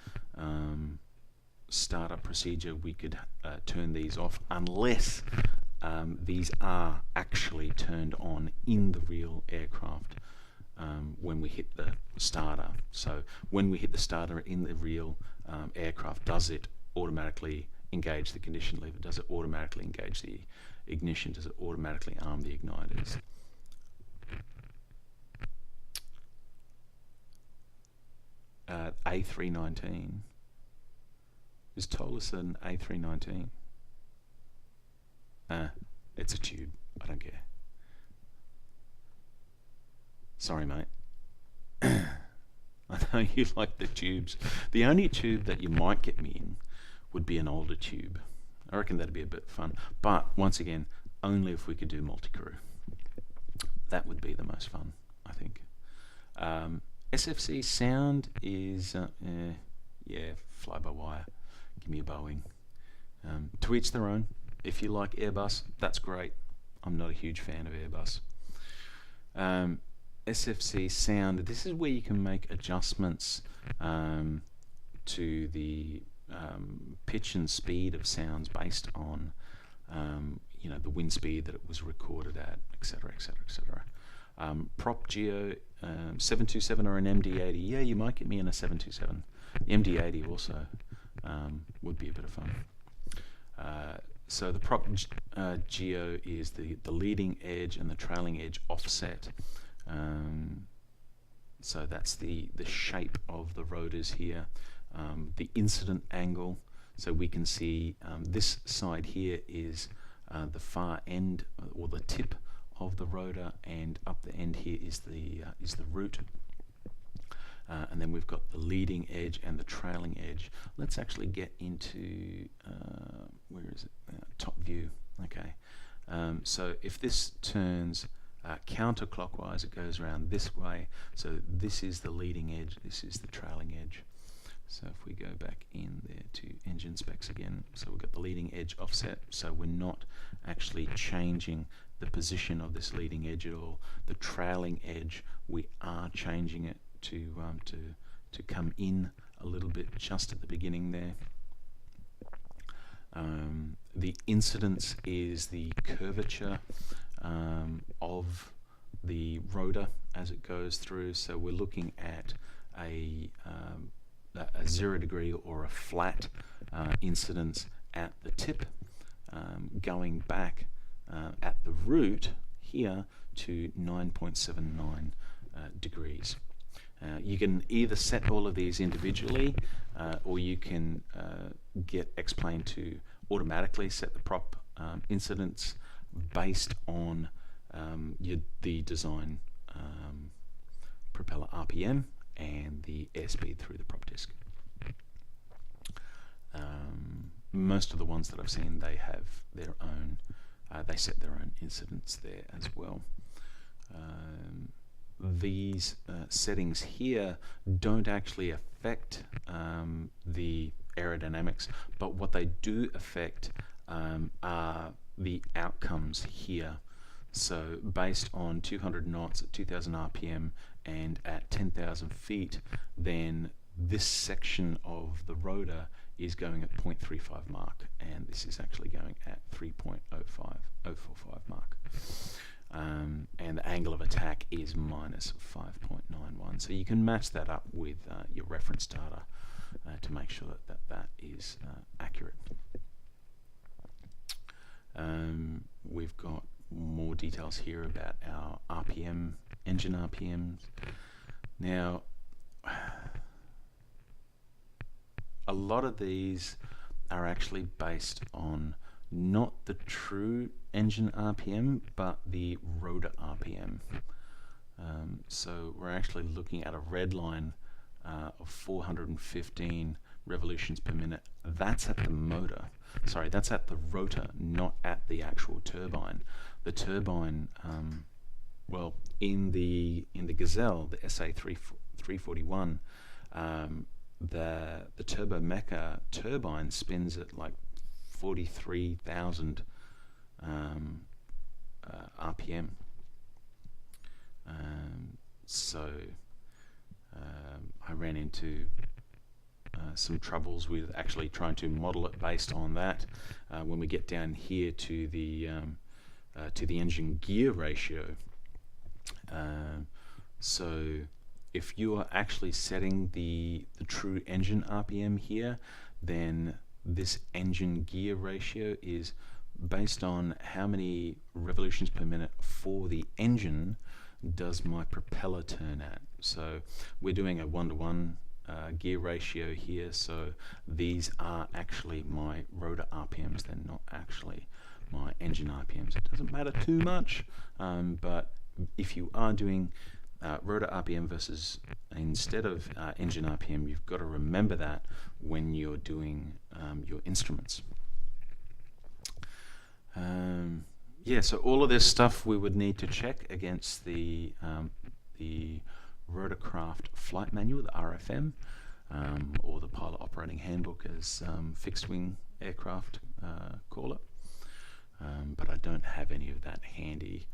startup procedure, we could turn these off, unless these are actually turned on in the real aircraft when we hit the starter. So when we hit the starter in the real aircraft, does it automatically engage the condition lever? Does it automatically engage the ignition? Does it automatically arm the igniters? A319. Is Tolus an A319? It's a tube. I don't care. Sorry, mate. I know you like the tubes. The only tube that you might get me in would be an older tube. I reckon that'd be a bit of fun. But once again, only if we could do multi-crew. That would be the most fun, I think. SFC sound is, yeah, fly-by-wire. Give me a Boeing. To each their own. If you like Airbus, that's great. I'm not a huge fan of Airbus. SFC sound, this is where you can make adjustments to the pitch and speed of sounds based on you know, the wind speed that it was recorded at, etc., etc., etc. Prop Geo 727 or an MD80. Yeah, you might get me in a 727. The MD80 also would be a bit of fun. So the prop Geo is the leading edge and the trailing edge offset. So that's the shape of the rotors here. The incident angle, so we can see this side here is the far end or the tip of the rotor, and up the end here is the root. And then we've got the leading edge and the trailing edge. Let's actually get into where is it? Top view. Okay. So if this turns counterclockwise, it goes around this way. So this is the leading edge. This is the trailing edge. So if we go back in there to engine specs again, so we've got the leading edge offset. So we're not actually changing the position of this leading edge at all. The trailing edge, we are changing it to come in a little bit just at the beginning there. The incidence is the curvature of the rotor as it goes through. So we're looking at a 0 degree or a flat incidence at the tip, going back at the root here to 9.79 degrees. You can either set all of these individually, or you can get X-Plane to automatically set the prop incidence based on the design propeller RPM and the airspeed through the prop disc. Most of the ones that I've seen, they have their own, they set their own incidence there as well. these settings here don't actually affect the aerodynamics, but what they do affect are the outcomes here. So based on 200 knots at 2000 RPM and at 10,000 feet, then this section of the rotor is going at 0.35 Mach, and this is actually going at 3.045 Mach. And the angle of attack is minus 5.91. So you can match that up with your reference data to make sure that is accurate. We've got more details here about our RPM, engine RPMs. Now, a lot of these are actually based on not the true engine RPM, but the rotor RPM. So we're actually looking at a red line of 415 revolutions per minute. That's at the motor. Sorry, that's at the rotor, not at the actual turbine. The turbine, well, in the Gazelle, the SA341, the Turbo Mecha turbine spins at like 43,000 RPM. So I ran into some troubles with actually trying to model it based on that. When we get down here to the engine gear ratio, so if you are actually setting the true engine RPM here, then this engine gear ratio is based on how many revolutions per minute for the engine does my propeller turn at. So we're doing a 1-to-1 gear ratio here, so these are actually my rotor RPMs, they're not actually my engine RPMs. It doesn't matter too much, but if you are doing rotor RPM versus instead of engine RPM, you've got to remember that when you're doing your instruments. Yeah, so all of this stuff we would need to check against the Rotorcraft Flight Manual, the RFM, or the Pilot Operating Handbook as fixed wing aircraft call it. But I don't have any of that handy,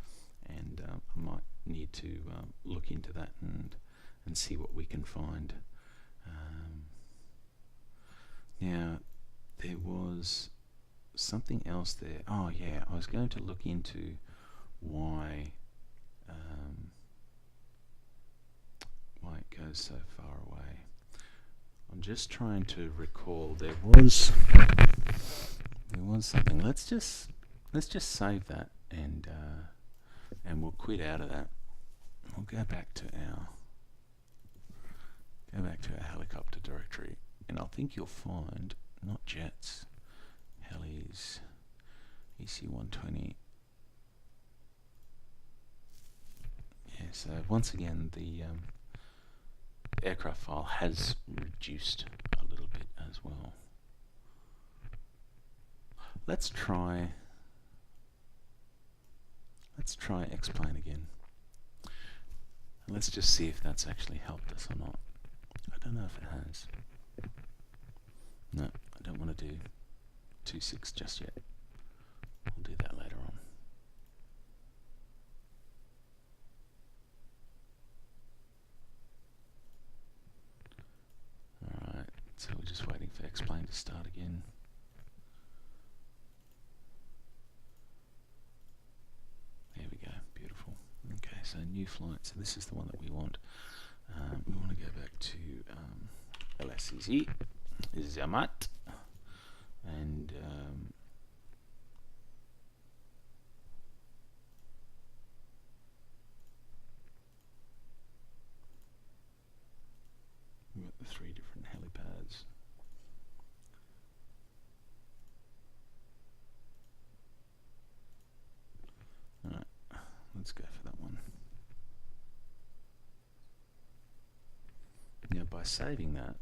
and I might need to look into that and see what we can find. Now, there was something else there. Oh yeah, I was going to look into why it goes so far away. I'm just trying to recall. There was something. Let's just save that and we'll quit out of that. We'll go back to our helicopter directory, and I think you'll find not jets, helis, EC120. Yeah, so once again the aircraft file has reduced a little bit as well. Let's try X-Plane again. And let's just see if that's actually helped us or not. I don't know if it has. No, I don't want to do 2.6 just yet. I'll do that later on. Alright, so we're just waiting for X-Plane to start again. There we go, beautiful. Okay, so new flight, so this is the one that we want. We want to go back to LSCZ, Zermatt, and we've got the 3 different helipads. Alright, let's go for that one. Now by saving that,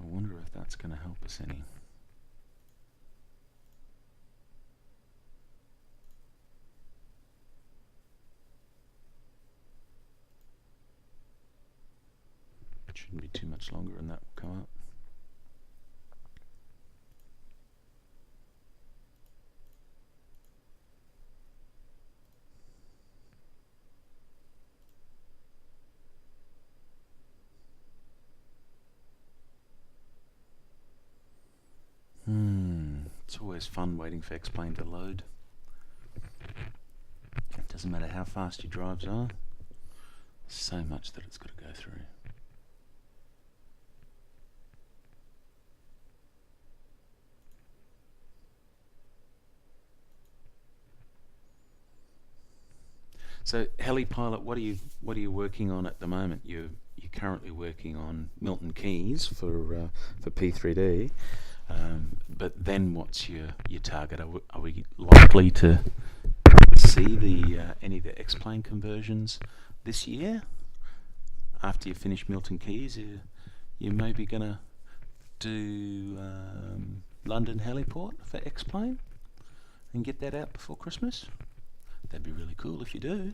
I wonder if that's going to help us any. Shouldn't be too much longer and that will come up. It's always fun waiting for X-Plane to load. It doesn't matter how fast your drives are, so much that it's got to go through. So HeliPilot, what are you working on at the moment? You're currently working on Milton Keyes for P3D. But then what's your target? Are we likely to see any of the X-Plane conversions this year? After you finish Milton Keyes, you maybe going to do London Heliport for X-Plane and get that out before Christmas? That'd be really cool if you do.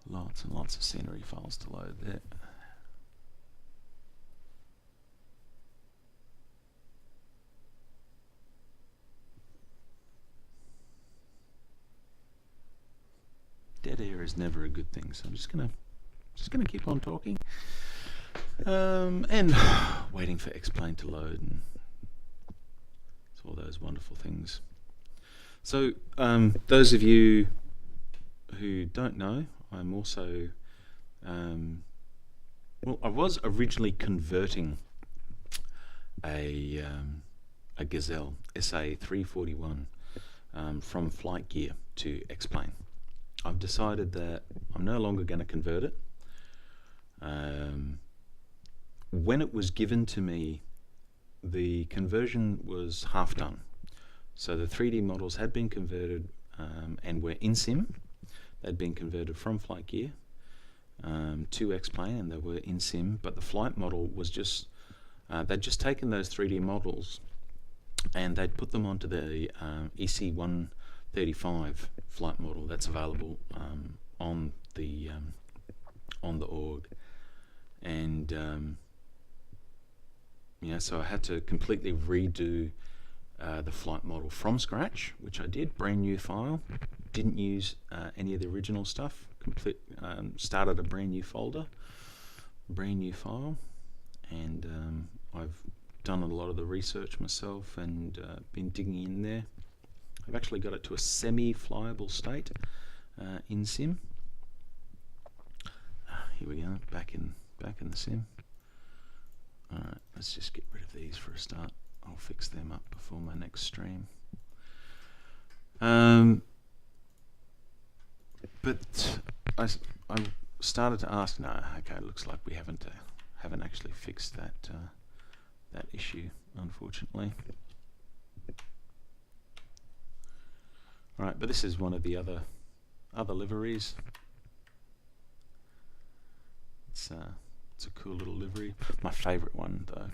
Lots and lots of scenery files to load there. Dead air is never a good thing, so I'm just gonna keep on talking, and waiting for X-Plane to load and all those wonderful things. So those of you who don't know, I'm also well, I was originally converting a Gazelle SA341 from flight gear to X-Plane. I've decided that I'm no longer going to convert it. When it was given to me, the conversion was half done. So the 3D models had been converted and were in sim. They'd been converted from flight gear to X-Plane, and they were in sim, but the flight model was just, they'd just taken those 3D models and they'd put them onto the EC135 flight model that's available on the org. And so I had to completely redo the flight model from scratch, which I did. Brand new file, didn't use any of the original stuff. Started a brand new folder, brand new file, and I've done a lot of the research myself and been digging in there. I've actually got it to a semi-flyable state in sim. Here we go, back in the sim. Alright, let's just get rid of these for a start. I'll fix them up before my next stream. But I started to ask, no, okay, looks like we haven't actually fixed that issue, unfortunately. Alright, but this is one of the other liveries. It's a cool little livery. My favourite one, though,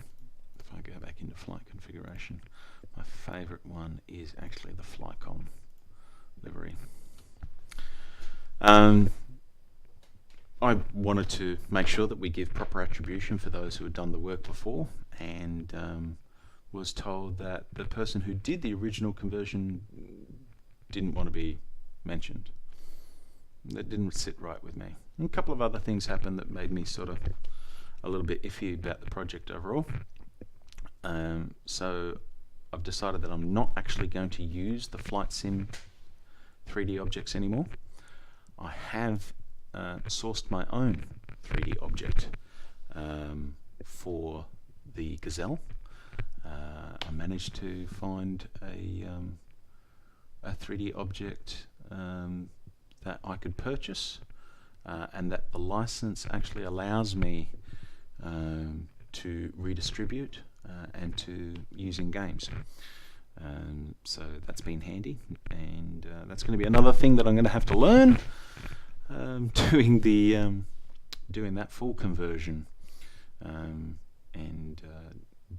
if I go back into flight configuration, my favourite one is actually the Flycom livery. I wanted to make sure that we give proper attribution for those who had done the work before, and was told that the person who did the original conversion didn't want to be mentioned. That didn't sit right with me. And a couple of other things happened that made me sort of a little bit iffy about the project overall. So I've decided that I'm not actually going to use the flight sim 3D objects anymore. I have sourced my own 3D object for the Gazelle. I managed to find a 3D object that I could purchase, and that the license actually allows me to redistribute and to use in games. So that's been handy, and that's going to be another thing that I'm going to have to learn, doing that full conversion, and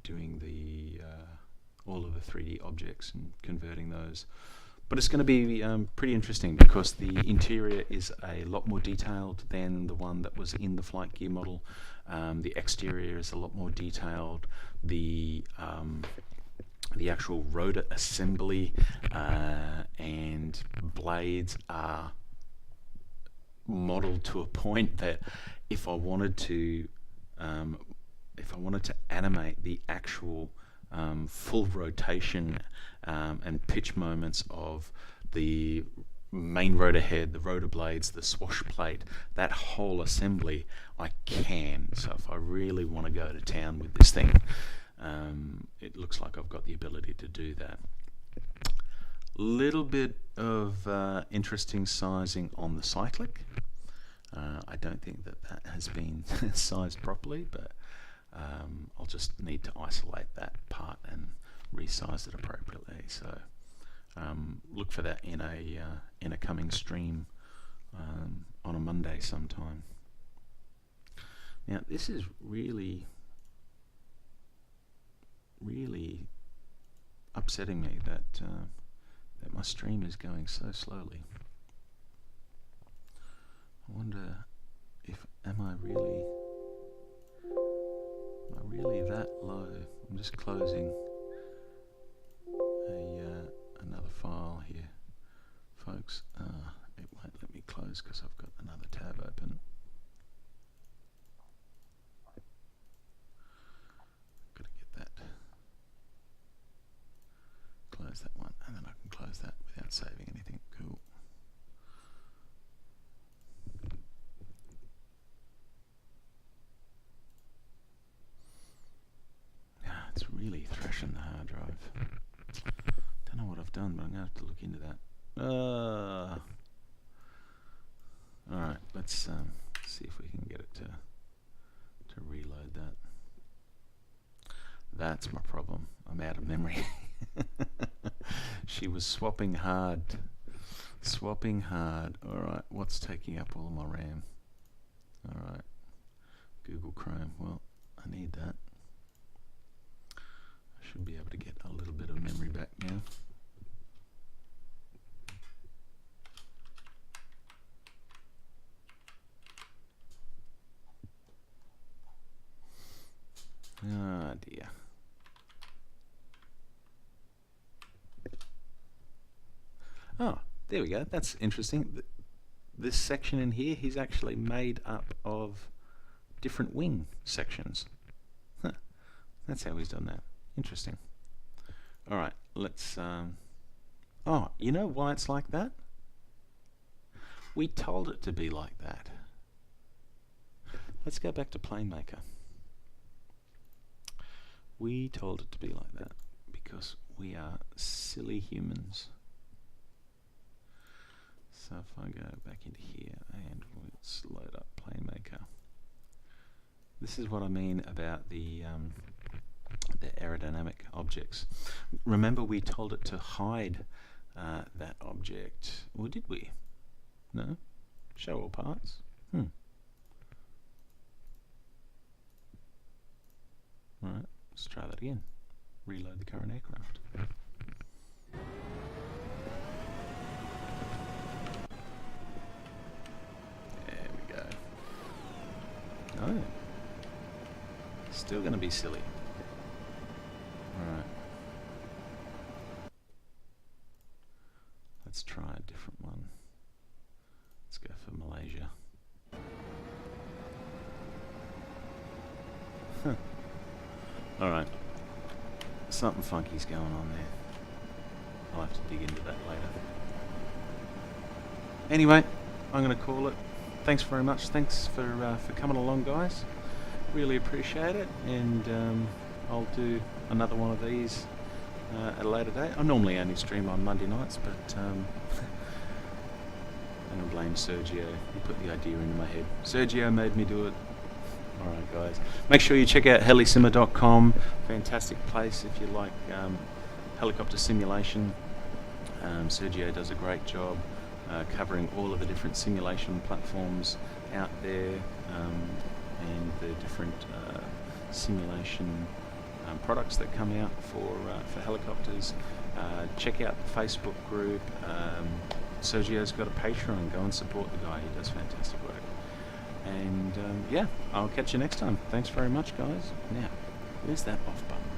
doing the all of the 3D objects and converting those. But it's going to be pretty interesting because the interior is a lot more detailed than the one that was in the flight gear model. The exterior is a lot more detailed. The actual rotor assembly and blades are modeled to a point that if I wanted to animate the actual full rotation and pitch moments of the main rotor head, the rotor blades, the swash plate, that whole assembly, I can. So if I really want to go to town with this thing, it looks like I've got the ability to do that. Little bit of interesting sizing on the cyclic. I don't think that has been sized properly, but I'll just need to isolate that part and resize it appropriately. So look for that in a coming stream on a Monday sometime. Now this is really upsetting me that my stream is going so slowly. I wonder if am I really that low? I'm just closing another file here, folks. It won't let me close because I've got another tab open. Got to get that. Close that one, and then I can close that without saving anything. Cool. It's really thrashing the hard drive. Don't know what I've done, but I'm going to have to look into that. Alright, let's see if we can get it to reload that. That's my problem. I'm out of memory. She was swapping hard. Alright, what's taking up all of my RAM? Alright, Google Chrome. Well, I need that. Should be able to get a little bit of memory back now. Ah dear. Oh, there we go. That's interesting. This section in here, he's actually made up of different wing sections. Huh. That's how he's done that. Interesting. Alright, let's... oh, you know why it's like that? We told it to be like that. Let's go back to PlaneMaker. We told it to be like that because we are silly humans. So if I go back into here and let's load up PlaneMaker. This is what I mean about the aerodynamic objects. Remember we told it to hide that object, or did we? No? Show all parts? Alright, let's try that again. Reload the current aircraft. There we go. No. Still going to be silly. Alright. Let's try a different one. Let's go for Malaysia. Alright. Something funky's going on there. I'll have to dig into that later. Anyway, I'm going to call it. Thanks very much. Thanks for coming along, guys. Really appreciate it. And I'll do another one of these at a later date. I normally only stream on Monday nights, but I'm going to blame Sergio. He put the idea into my head. Sergio made me do it. Alright guys, make sure you check out helisimmer.com. Fantastic place if you like helicopter simulation. Sergio does a great job covering all of the different simulation platforms out there and the different simulation products that come out for helicopters. Check out the Facebook group. Sergio's got a Patreon. Go and support the guy. He does fantastic work. And yeah, I'll catch you next time. Thanks very much, guys. Now, where's that off button?